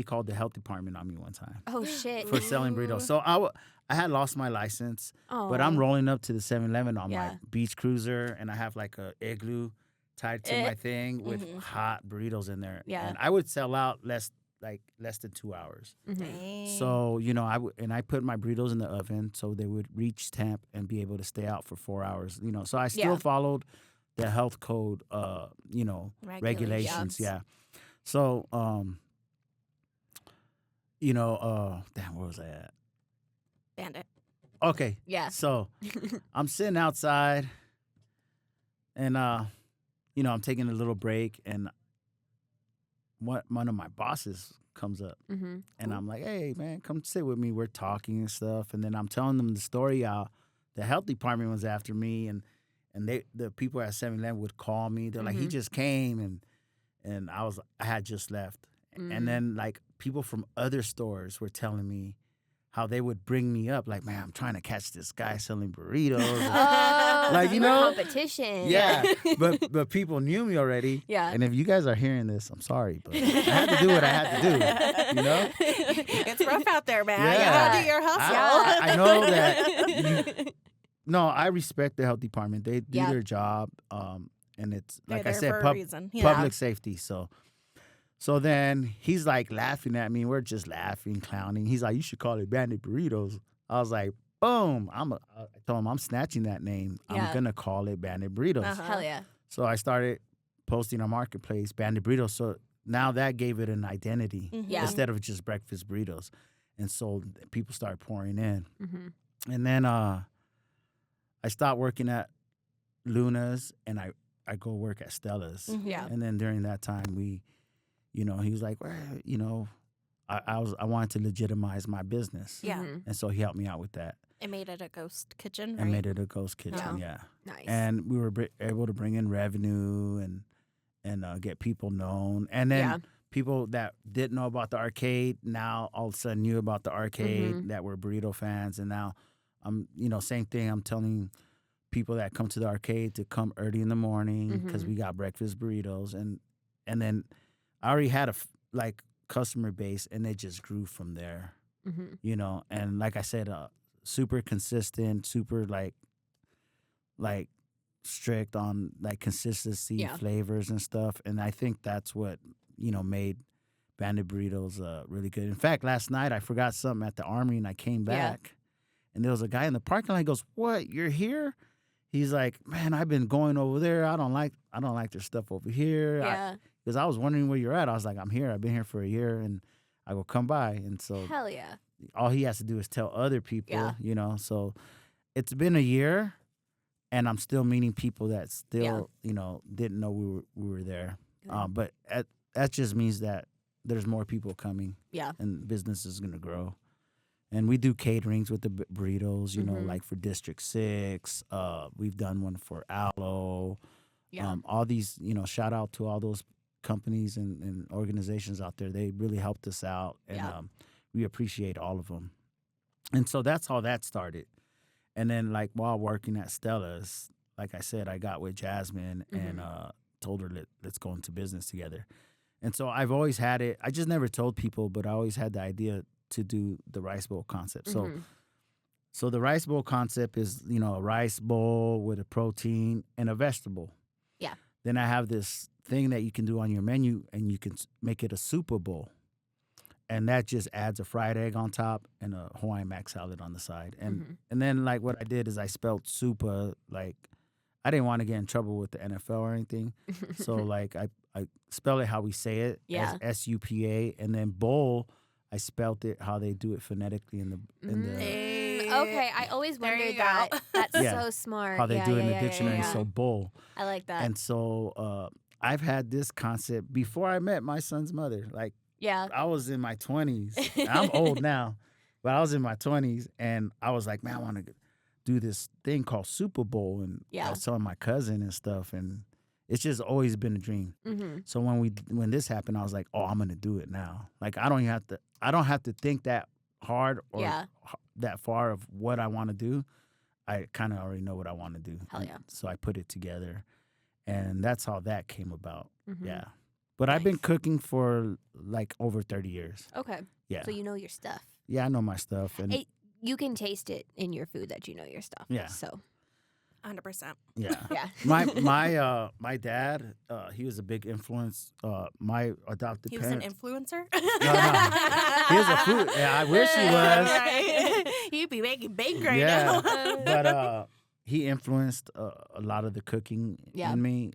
called the health department on me one time. Oh, shit. For selling burritos. So I had lost my license, but I'm rolling up to the 7-Eleven on my beach cruiser, and I have like a igloo tied to my thing with hot burritos in there. Yeah. And I would sell out less than 2 hours. So, I put my burritos in the oven so they would reach temp and be able to stay out for 4 hours. So I still followed the health code, regulations. Yeah. So, damn, where was I at? Bandit. Okay. Yeah. So I'm sitting outside, and I'm taking a little break, and one of my bosses comes up, and I'm like, "Hey, man, come sit with me." We're talking and stuff, and then I'm telling them the story how the health department was after me, and the people at 7-Eleven would call me. They're like, "He just came," and I had just left, and then like people from other stores were telling me how they would bring me up, like, "Man, I'm trying to catch this guy selling burritos." Competition. Yeah, but people knew me already. Yeah. And if you guys are hearing this, I'm sorry, but I had to do what I had to do. It's rough out there, man. Yeah. You gotta do your hustle. I know that. No, I respect the health department. They do their job, and it's like I said, public safety. So then he's like laughing at me. We're just laughing, clowning. He's like, "You should call it Bandit Burritos." I was like, boom. I told him I'm snatching that name. Yeah. I'm going to call it Bandit Burritos. Hell yeah. So I started posting on Marketplace, Bandit Burritos. So now that gave it an identity Yeah. instead of just breakfast burritos. And so people started pouring in. Mm-hmm. And then I stopped working at Luna's and I go work at Stella's. Yeah. And then during that time, he was like, well, I wanted to legitimize my business. Yeah. Mm-hmm. And so he helped me out with that. It made it a ghost kitchen, I right? made it a ghost kitchen, yeah. Nice. And we were able to bring in revenue and get people known. And then people that didn't know about the arcade now all of a sudden knew about the arcade that were burrito fans. And now same thing. I'm telling people that come to the arcade to come early in the morning because we got breakfast burritos. And then I already had a customer base, and it just grew from there. And like I said, super consistent, super like strict on consistency, flavors and stuff. And I think that's what made Bandit Burritos really good. In fact, last night I forgot something at the Armory, and I came back, and there was a guy in the parking lot. He goes, "What? You're here?" He's like, "Man, I've been going over there. I don't like their stuff over here." Yeah. Because I was wondering where you're at. I was like, "I'm here. I've been here for a year," and I go, "Come by." And so Hell yeah. all he has to do is tell other people, So it's been a year, and I'm still meeting people that still, didn't know we were there. But that just means that there's more people coming. Yeah. And business is going to grow. And we do caterings with the burritos, like for District 6. We've done one for Aloe. Yeah. All these, shout out to all those companies and organizations out there. They really helped us out. And we appreciate all of them. And so that's how that started. And then while working at Stella's, like I said, I got with Jasmine and told her, let's go into business together. And so I've always had it. I just never told people, but I always had the idea to do the rice bowl concept. So the rice bowl concept is, a rice bowl with a protein and a vegetable. Yeah. Then I have this thing that you can do on your menu, and you can make it a super bowl. And that just adds a fried egg on top and a Hawaiian mac salad on the side. And then what I did is I spelled super I didn't want to get in trouble with the NFL or anything. So I spell it how we say it, as S-U-P-A, and then bowl, I spelled it how they do it phonetically in the Okay, I always wondered that. That's so smart. How they do it in the dictionary. So bowl. I like that. And so I've had this concept before I met my son's mother. I was in my 20s. I'm old now, but I was in my 20s, and I was like, man, I want to do this thing called Super Bowl. And I was telling my cousin and stuff, and it's just always been a dream. So when this happened, I was like, oh, I'm gonna do it now. I don't have to think that hard or that far of what I want to do. I kind of already know what I want to do. Hell yeah. So I put it together, and that's how that came about. Yeah. But I've been cooking for over 30 years. Okay. Yeah. So you know your stuff. Yeah, I know my stuff. And you can taste it in your food that you know your stuff. Yeah. So 100%. Yeah. Yeah. My dad, he was a big influence. My adopted He was parents. an influencer? No. He was a food. Yeah, I wish he was. Right. He'd be making bake right Yeah. now. But he influenced a lot of the cooking in me.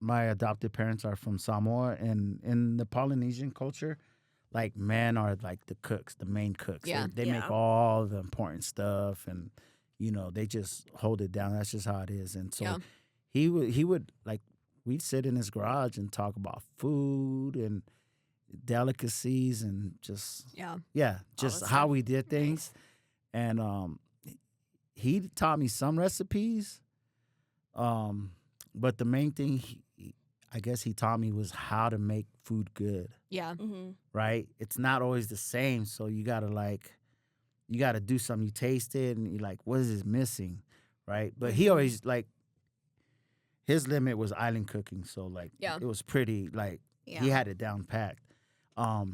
My adopted parents are from Samoa, and in the Polynesian culture, men are the cooks, the main cooks. Yeah. They make all the important stuff, and they just hold it down. That's just how it is. And so he would we'd sit in his garage and talk about food and delicacies and just just how we did things. Nice. And he taught me some recipes, but the main thing I guess he taught me was how to make food good. Yeah. Right? It's not always the same, so you gotta do something. You taste it and you're like, what is this missing? Right? But he always his limit was island cooking, so it was pretty he had it down packed.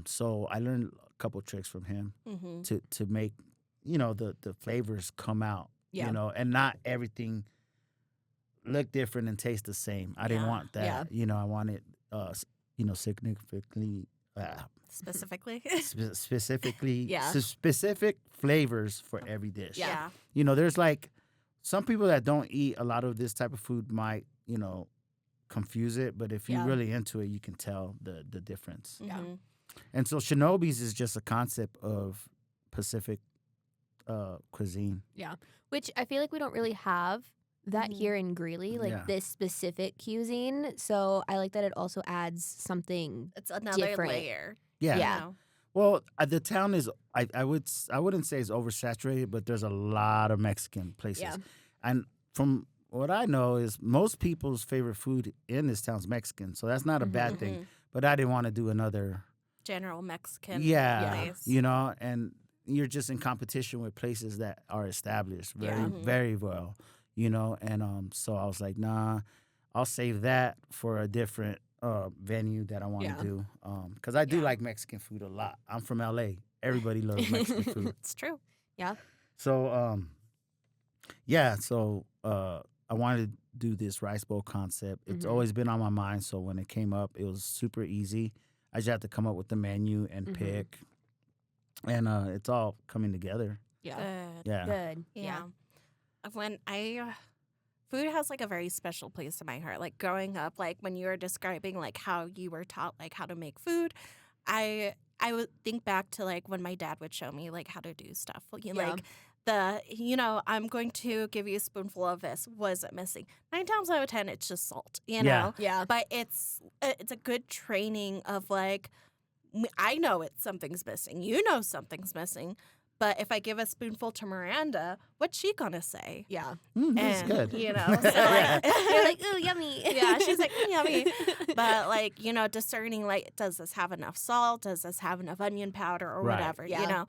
So I learned a couple tricks from him to make the flavors come out. And not everything look different and taste the same. I didn't want that. I wanted significantly specifically specific flavors for every dish. Yeah. There's some people that don't eat a lot of this type of food might, confuse it, but if you're really into it, you can tell the difference. Yeah. And so Shinobis is just a concept of Pacific cuisine. Yeah. Which I feel like we don't really have that here in Greeley, like this specific cuisine. So I like that it also adds something It's another different. layer. Yeah. Yeah. You know? Well, the town is I wouldn't say it's oversaturated, but there's a lot of Mexican places. Yeah. And from what I know is most people's favorite food in this town is Mexican. So that's not a bad thing. But I didn't want to do another General Mexican place. you know, and you're just in competition with places that are established very well, you know, and so I was like, nah, I'll save that for a different venue that I want to do, because I do like Mexican food a lot. I'm from LA. Everybody loves Mexican food. It's true. Yeah. So I wanted to do this rice bowl concept. It's always been on my mind, so when it came up, it was super easy. I just had to come up with the menu and pick, and it's all coming together. Yeah. Good. Yeah. Good. Yeah. When food has like a very special place in my heart. Like growing up, like when you were describing like how you were taught like how to make food, I would think back to like when my dad would show me like how to do stuff. Like I'm going to give you a spoonful of this. Was it missing? 9 times out of 10, it's just salt, you know? Yeah. But it's a good training of like, I know something's missing. You know something's missing. But if I give a spoonful to Miranda, what's she gonna say? Yeah. That's good. You know, so like, You're like, ooh, yummy. yeah, she's like, yummy. But like, you know, discerning like, does this have enough salt? Does this have enough onion powder or whatever? Yeah. You know,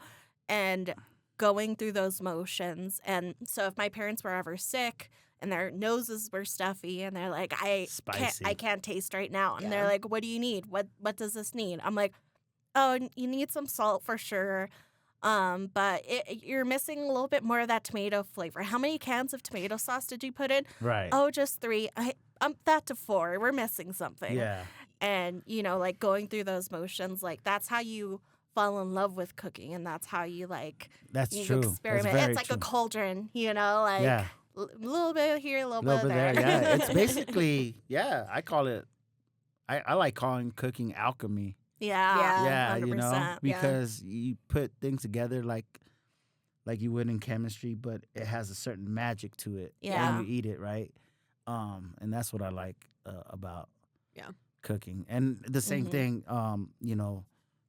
and going through those motions. And so if my parents were ever sick and their noses were stuffy and they're like, I can't taste right now, and they're like, what do you need? What does this need? I'm like, oh, you need some salt for sure. But you're missing a little bit more of that tomato flavor. How many cans of tomato sauce did you put in? Right. Oh, just 3. I'm that to 4. We're missing something. Yeah. And, you know, like going through those motions, like that's how you fall in love with cooking, and that's how you like That's you true. experiment. That's very it's like true. a cauldron, you know, like a little bit here, a little bit there. Yeah. It's basically, I call it, I like calling cooking alchemy. Yeah, 100%. You know, because you put things together like you would in chemistry, but it has a certain magic to it when you eat it, right? And that's what I like about cooking. And the same thing, you know,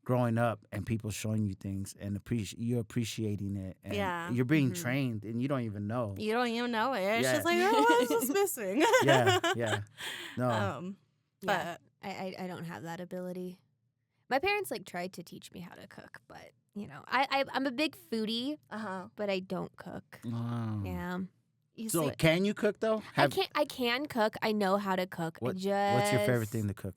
growing up and people showing you things and you're appreciating it, and you're being trained and you don't even know. You don't even know it. It's just like, oh, what is this missing? No. But I don't have that ability. My parents like tried to teach me how to cook, but you know, I'm a big foodie, but I don't cook. Oh. Yeah. So can you cook though? I can cook. I know how to cook. What's your favorite thing to cook?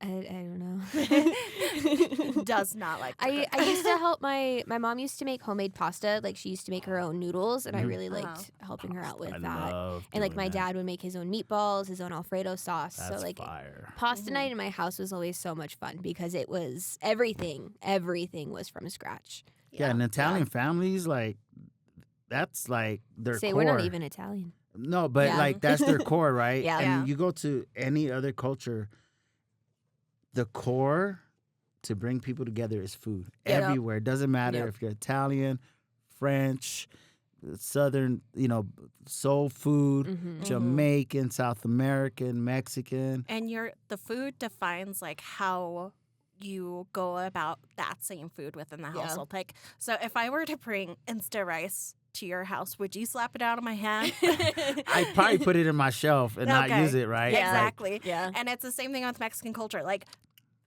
I don't know. Does not like to cook. I used to help my mom used to make homemade pasta. Like she used to make her own noodles, and I really liked helping her out with that. And like my dad would make his own meatballs, his own Alfredo sauce. That's so like fire. pasta night in my house was always so much fun because it was everything was from scratch. Yeah, and Italian families, like that's like their core. We're not even Italian. No, but like that's their core, right? Yeah. And you go to any other culture, the core to bring people together is food. Everywhere. It doesn't matter if you're Italian, French, Southern, you know, soul food, Jamaican, South American, Mexican. And the food defines like how you go about that same food within the household. Like, so if I were to bring Insta rice to your house, would you slap it out of my hand? I'd probably put it in my shelf and not use it, right? Yeah. Exactly. Like, yeah. And it's the same thing with Mexican culture. Like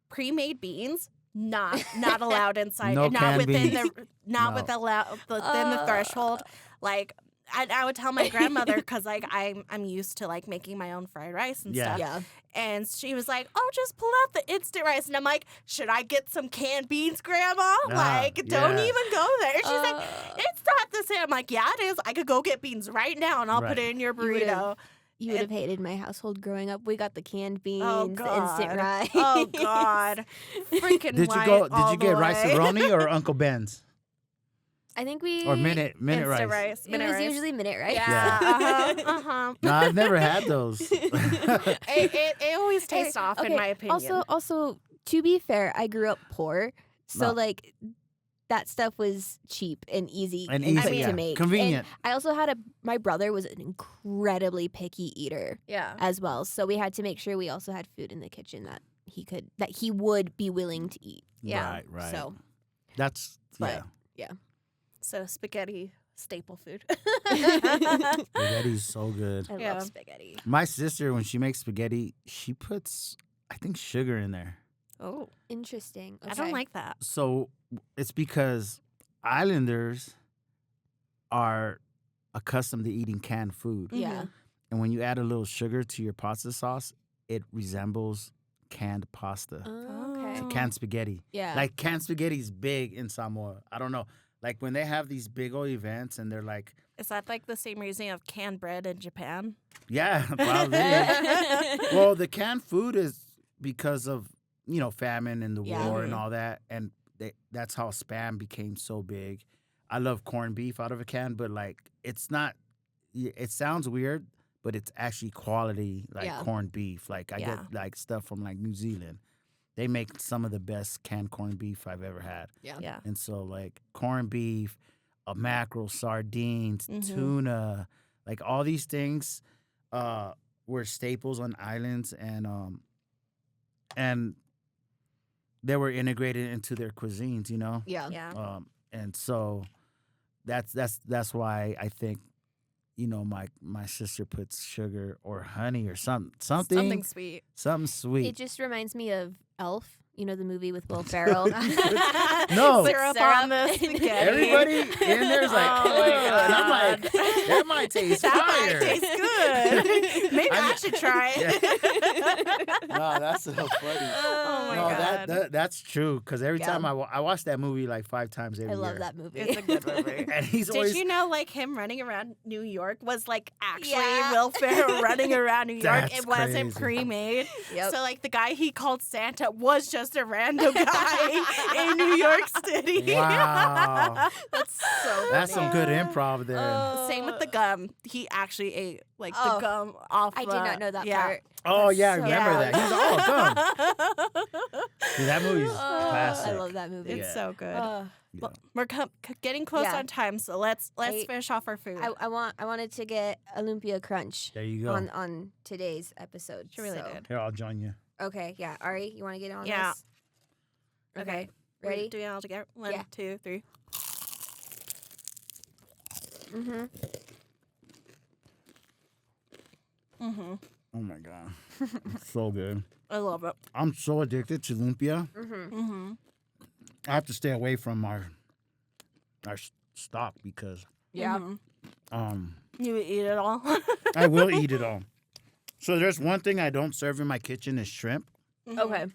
pre-made beans, not allowed inside. No not within beans. within the threshold. Like I would tell my grandmother because like I'm used to like making my own fried rice and stuff. Yeah. And she was like, "Oh, just pull out the instant rice." And I'm like, "Should I get some canned beans, Grandma? Don't even go there." She's like, "It's not the same." I'm like, "Yeah, it is. I could go get beans right now and I'll put it in your burrito." You would have hated my household growing up. We got the canned beans, the instant rice. Oh God, freaking! Did you get Rice-A-Roni or Uncle Ben's? I think we or minute Instant rice. It was usually minute rice. Yeah. No, I've never had those. It always tastes off, in my opinion. Also, to be fair, I grew up poor, so No. like that stuff was cheap and easy And and easy, quick yeah. to make. Convenient. And I also had my brother was an incredibly picky eater Yeah. as well, so we had to make sure we also had food in the kitchen that he would be willing to eat. Yeah. Right. So, That's but So spaghetti, staple food. spaghetti's so good. I Yeah. love spaghetti. My sister, when she makes spaghetti, she puts, I think, sugar in there. Oh, Interesting. I don't Okay. like that. So it's because islanders are accustomed to eating canned food. Yeah. And when you add a little sugar to your pasta sauce, it resembles canned pasta. Okay. Oh. Canned spaghetti. Yeah. Like canned spaghetti is big in Samoa. I don't know. Like when they have these big old events and they're like, Is that like the same reason of canned bread in Japan? yeah, probably. Well, the canned food is because of, famine and the Yeah. war and all that. And that's how Spam became so big. I love corned beef out of a can, but like it's not, it sounds weird, but it's actually quality like Yeah. corned beef. Like I Yeah. get like stuff from like New Zealand. They make some of the best canned corned beef I've ever had. Yeah. And so like corned beef, mackerel, sardines, Mhm. tuna, like all these things were staples on islands and they were integrated into their cuisines, Yeah. Yeah. and so that's why I think my sister puts sugar or honey or something sweet. sweet. It just reminds me of Elf, the movie with Will Ferrell. No. Syrup on the Syrup. spaghetti. Everybody in there's like, Oh my and I'm like, God. that might taste That fire. might taste good. Maybe I should try it. No, that's so funny. Oh my No, God. that's true. Because every Yeah. time I watch that movie like 5 times every I year. love that movie. It's a good movie. And he's Did always you know, like, him running around New York was, like, actually Yeah. Will Ferrell running around New York? That's It wasn't crazy. pre-made. Yep. So, like, the guy he called Santa was just a random guy in New York City. Wow. That's so That's some funny. good improv there. Same with the gum. He actually ate, like, Oh. the gum off I did not know that yeah. part. Oh That's yeah, I so remember funny. that. He's all gum. Dude, that movie's classic. I love that movie. It's Yeah. so good. Yeah. Well, we're getting close Yeah. on time, so let's finish off our food. I wanted to get a lumpia crunch There you go. on today's episode. She really so- did. Here, I'll join you. Okay, yeah. Ari, you want to get on Yeah. this? Okay. We're Ready? doing it all together. 1, Yeah. 2, 3. Mm-hmm. Mm-hmm. Oh my god, so good. I love it. I'm so addicted to lumpia. Mm-hmm. Mm-hmm. I have to stay away from our stock because Yeah. You eat it all. I will eat it all. So there's one thing I don't serve in my kitchen is shrimp Okay.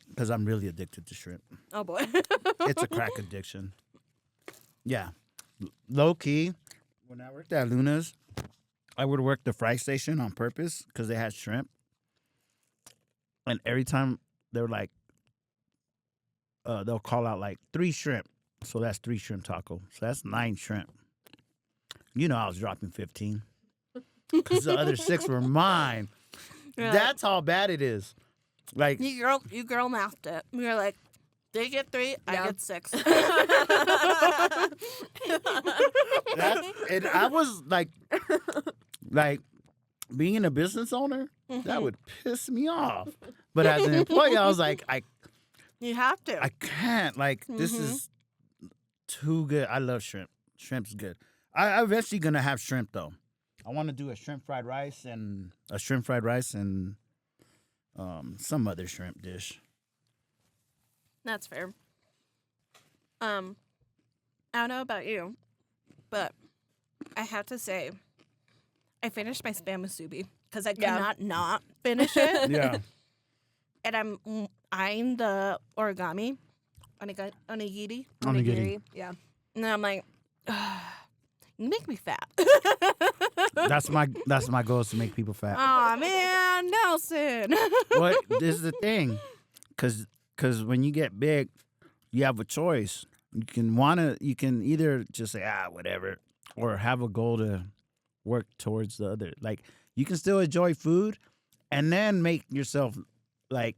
because I'm really addicted to shrimp. Oh boy. It's a crack addiction. Yeah. Low key, when I worked at Luna's, I would work the fry station on purpose because they had shrimp. And every time they're like, they'll call out like 3 shrimp. So that's 3 shrimp tacos. So that's 9 shrimp. I was dropping 15 because the other 6 were mine. Yeah. That's how bad it is. Like, You girl mathed it. You're like, they get 3, I Yeah. get 6. and I was like being a business owner, that would piss me off. But as an employee, I was like, You have to. I can't. Like, this is too good. I love shrimp. Shrimp's good. I'm eventually gonna have shrimp though. I want to do a shrimp fried rice and some other shrimp dish. That's fair. I don't know about you, but I have to say, I finished my spam musubi because I could Yeah. not finish it. Yeah. And I'm eyeing the origami, onigiri, Onigiri. Yeah. and I'm like, you make me fat. That's my goal is to make people fat. Aw, man, Nelson. But this is the thing, because when you get big, you have a choice. You can either just say whatever, or have a goal to work towards the other. Like you can still enjoy food, and then make yourself like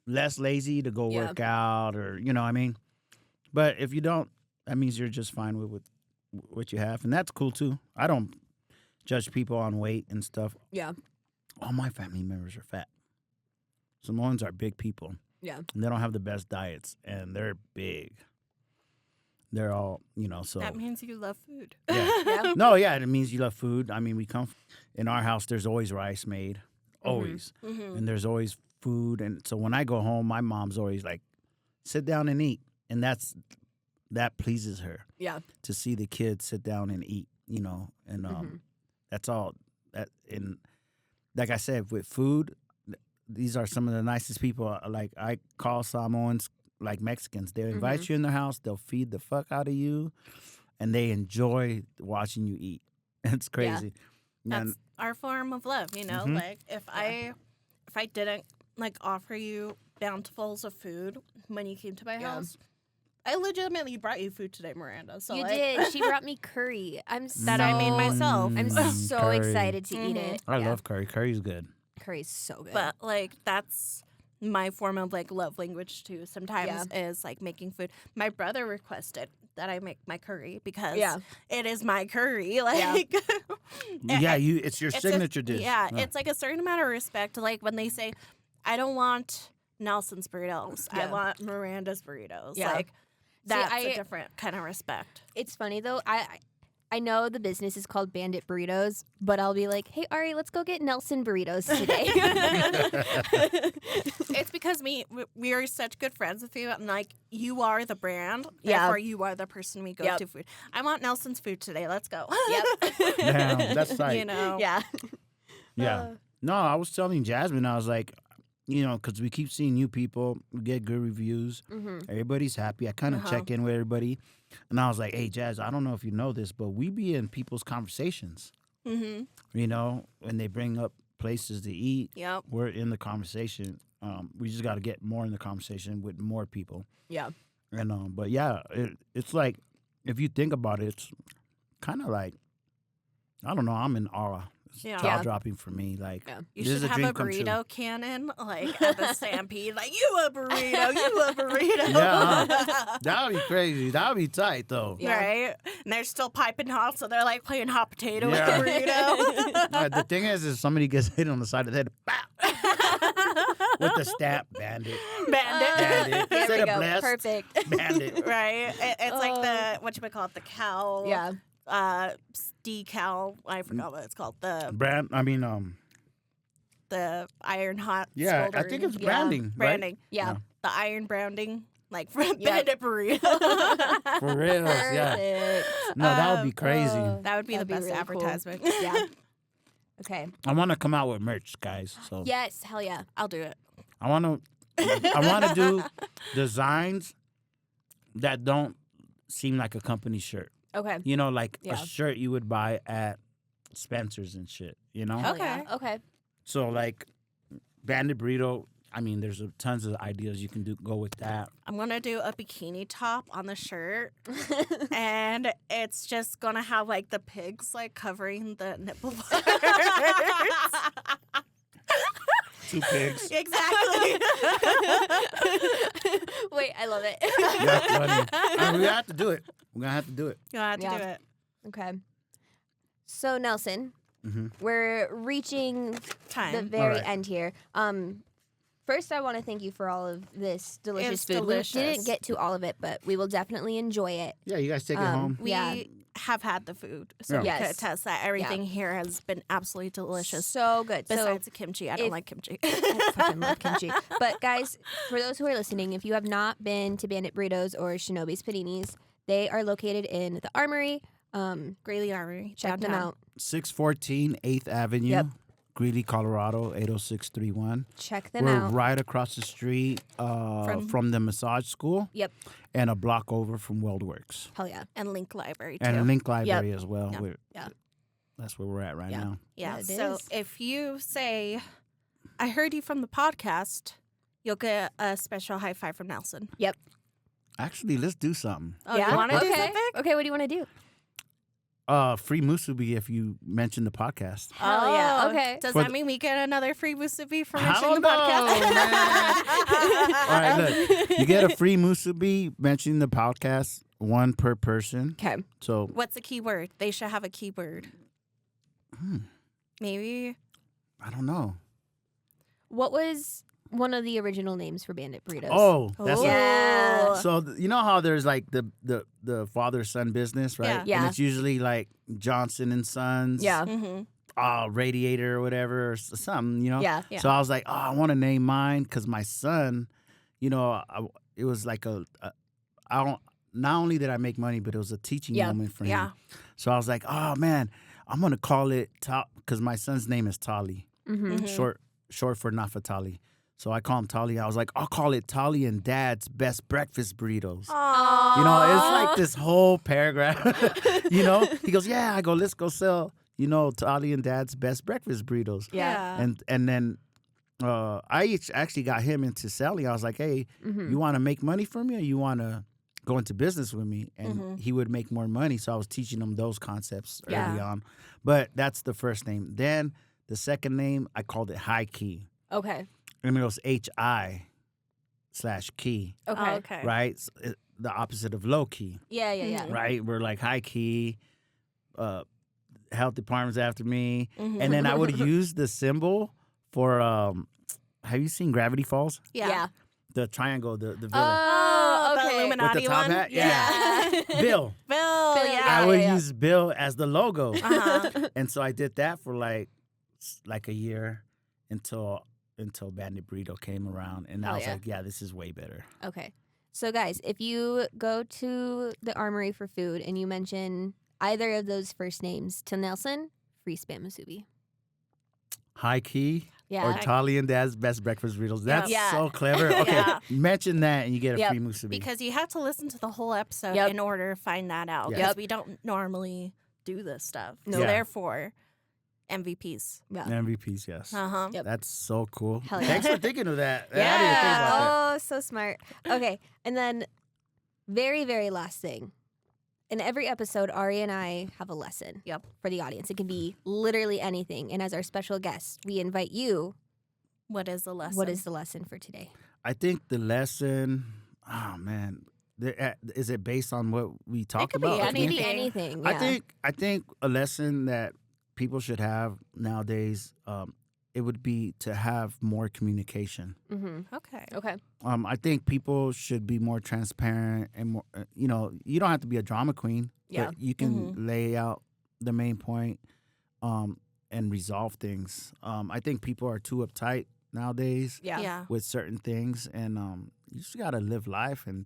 less lazy to go work out, or you know what I mean. But if you don't, that means you're just fine with what you have, and that's cool too. I don't judge people on weight and stuff. Yeah. All my family members are fat. Samoans are big people. Yeah. And they don't have the best diets, and they're big. They're all, so. That means you love food. Yeah. No, yeah, it means you love food. I mean, in our house, there's always rice made. Always. Mm-hmm. And there's always food. And so when I go home, my mom's always like, sit down and eat. And that pleases her. Yeah. To see the kids sit down and eat, and that's all. And like I said, with food, these are some of the nicest people. Like I call Samoans like Mexicans. They'll invite you in their house. They'll feed the fuck out of you, and they enjoy watching you eat. It's crazy. Yeah. That's our form of love, Like if I didn't like offer you bountifuls of food when you came to my house, I legitimately brought you food today, Miranda. So you did. She brought me curry. I made myself. I'm so curry. excited to eat it. I love curry. Curry's good. Curry's so good. But like that's my form of like love language too. Sometimes is like making food. My brother requested that I make my curry because it is my curry. Like it's your signature dish. Yeah, it's like a certain amount of respect. Like when they say, I don't want Nelson's burritos, I want Miranda's burritos. Yeah. Like that's a different kind of respect. It's funny though. I know the business is called Bandit Burritos, but I'll be like, hey, Ari, let's go get Nelson burritos today. It's because we are such good friends with you, and like you are the brand, therefore you are the person we go to food. I want Nelson's food today. Let's go. Yep. Damn, that's tight. Yeah. Yeah. No, I was telling Jasmine, I was like, because we keep seeing new people, we get good reviews. Everybody's happy. I kind of check in with everybody. And I was like, hey, Jazz, I don't know if you know this, but we be in people's conversations. When they bring up places to eat, we're in the conversation. We just got to get more in the conversation with more people. Yeah. And but yeah, it's like, if you think about it, it's kind of like, I don't know, I'm in awe. Jaw dropping for me. Like you should have a burrito cannon, like at the Stampede. Like you a burrito, you a burrito. Yeah, that would be crazy. That would be tight though. Yeah. Right? And they're still piping hot, so they're like playing hot potato with the burrito. The thing is somebody gets hit on the side of the head, with the stamp, Bandit. There Instead we go. of blessed, Perfect. Bandit. Right? It's like the the cow. Yeah. Decal. I forgot what it's called. The iron hot. Yeah, I think it's branding. Branding. Right? Yeah. The iron branding, like from Bandit Burrito. For real. Yeah. No, that would be crazy. That would be the best really advertisement. Cool. Yeah. Okay. I want to come out with merch, guys. So yes, hell yeah, I'll do it. I want to do designs that don't seem like a company shirt. Okay. Like a shirt you would buy at Spencer's and shit, Okay. Okay. So, like, Bandit Burrito, I mean, there's tons of ideas you can go with that. I'm going to do a bikini top on the shirt, and it's just going to have, like, the pigs, like, covering the nipple parts. 2 pigs. Exactly. Wait, I love it. That's funny. I mean, we have to do it. We're going to have to do it. You'll have to do it. Okay. So, Nelson, we're reaching the very end here. First, I want to thank you for all of this delicious food. Delicious. We didn't get to all of it, but we will definitely enjoy it. Yeah, you guys take it home. We have had the food, so we could attest that everything here has been absolutely delicious. So good. Besides the kimchi. I don't like kimchi. I fucking love kimchi. But guys, for those who are listening, if you have not been to Bandit Burritos or Shinobis Paninis, they are located in the Armory. Greeley Armory. Check them out. 614 8th Avenue, Greeley, Colorado, 80631. Check them We're out. right across the street from the massage school. Yep. And a block over from WeldWorks. Hell yeah. And Link Library, too. And Link Library as well. Yeah. That's where we're at right now. Yeah, It so is. if you say, I heard you from the podcast, you'll get a special high five from Nelson. Yep. Actually, let's do something. Oh, you want to do something? Okay, what do you want to do? Free musubi if you mention the podcast. Oh, yeah. Okay. Does For that mean we get another free musubi for I mentioning don't the know, podcast? All right, look. You get a free musubi mentioning the podcast, one per person. Okay. So What's the keyword? They should have a keyword. Maybe. I don't know. What was one of the original names for Bandit Burritos? Oh, that's yeah. So you know how there's like the father-son business, right? Yeah. And it's usually like Johnson and Sons. Yeah. Mm-hmm. Radiator or whatever or something, you know? Yeah. Yeah. So I was like, oh, I want to name mine because my son, you know, it was like I don't, not only did I make money, but it was a teaching moment for him. Yeah. So I was like, oh man, I'm going to call it because my son's name is Tali, Mm-hmm. short for Nafatali. So I call him Tali. I was like, I'll call it Tali and Dad's best breakfast burritos. Aww. You know, it's like this whole paragraph. You know, he goes, yeah. I go, let's go sell, you know, Tali and Dad's best breakfast burritos. Yeah. And then I actually got him into selling. I was like, hey, you want to make money for me or you want to go into business with me? And he would make more money. So I was teaching him those concepts early on. But that's the first name. Then the second name, I called it High Key. Okay. And it was HI/key. Okay. Oh, okay. Right? The opposite of low key. Yeah. Right? We're like high key, health department's after me. And then I would use the symbol for, have you seen Gravity Falls? Yeah. The triangle, the villain. Oh, The okay. Illuminati With the top one? hat? Yeah. Bill. Bill, yeah. I would use Bill as the logo. Uh-huh. And so I did that for like a year until Bandit Burrito came around. And I was like, yeah, this is way better. Okay. So, guys, if you go to the Armory for food and you mention either of those first names to Nelson, free spam musubi. High Key Yeah. or Tali and Dad's best breakfast burritos. That's Yeah. so clever. Okay, Yeah. mention that and you get a free musubi. Because you have to listen to the whole episode Yep. in order to find that out. Yeah. Because we don't normally do this stuff. No. So Yeah. therefore, MVPs. Yeah. MVPs, yes. Uh-huh. Yep. That's so cool. Hell yeah. Thanks for thinking of that. I didn't think about that. Oh, so smart. Okay. And then, very, very last thing. In every episode, Ari and I have a lesson for the audience. It can be literally anything. And as our special guest, we invite you. What is the lesson? What is the lesson for today? I think the lesson, oh man, is it based on what we talked could be about? It can be anything. anything. Yeah. I think a lesson that people should have nowadays, it would be to have more communication. Okay. Okay. I think people should be more transparent and more. You know, you don't have to be a drama queen. Yeah. But you can lay out the main point, and resolve things. I think people are too uptight nowadays Yeah. with certain things, and you just gotta live life and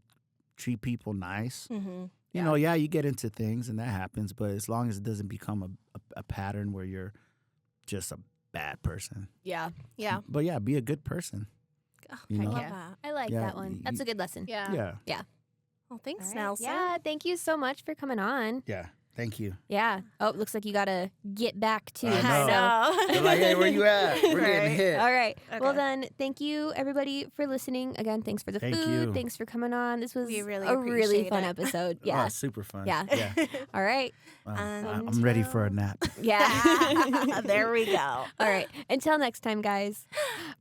treat people nice. Mm-hmm. You know, you get into things and that happens, but as long as it doesn't become a pattern where you're just a bad person. Yeah. Yeah. But yeah, be a good person. You I know? love Yeah. that. I like Yeah, that one. That's a good lesson. Yeah. Yeah. Well, thanks, All right. Nelson. Yeah. Thank you so much for coming on. Yeah. Thank you. Yeah. Oh, it looks like you got to get back to. I I know. They're like, hey, where you at? We're getting Right. hit. All right. Well, Okay. then, thank you, everybody, for listening. Again, thanks for the Thank food. you. Thanks for coming on. This was We really a really appreciate fun it. episode. Oh, Yeah. super fun. Yeah. Yeah. All right. I'm ready for a nap. Yeah. There we go. All right. Until next time, guys.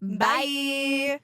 Bye.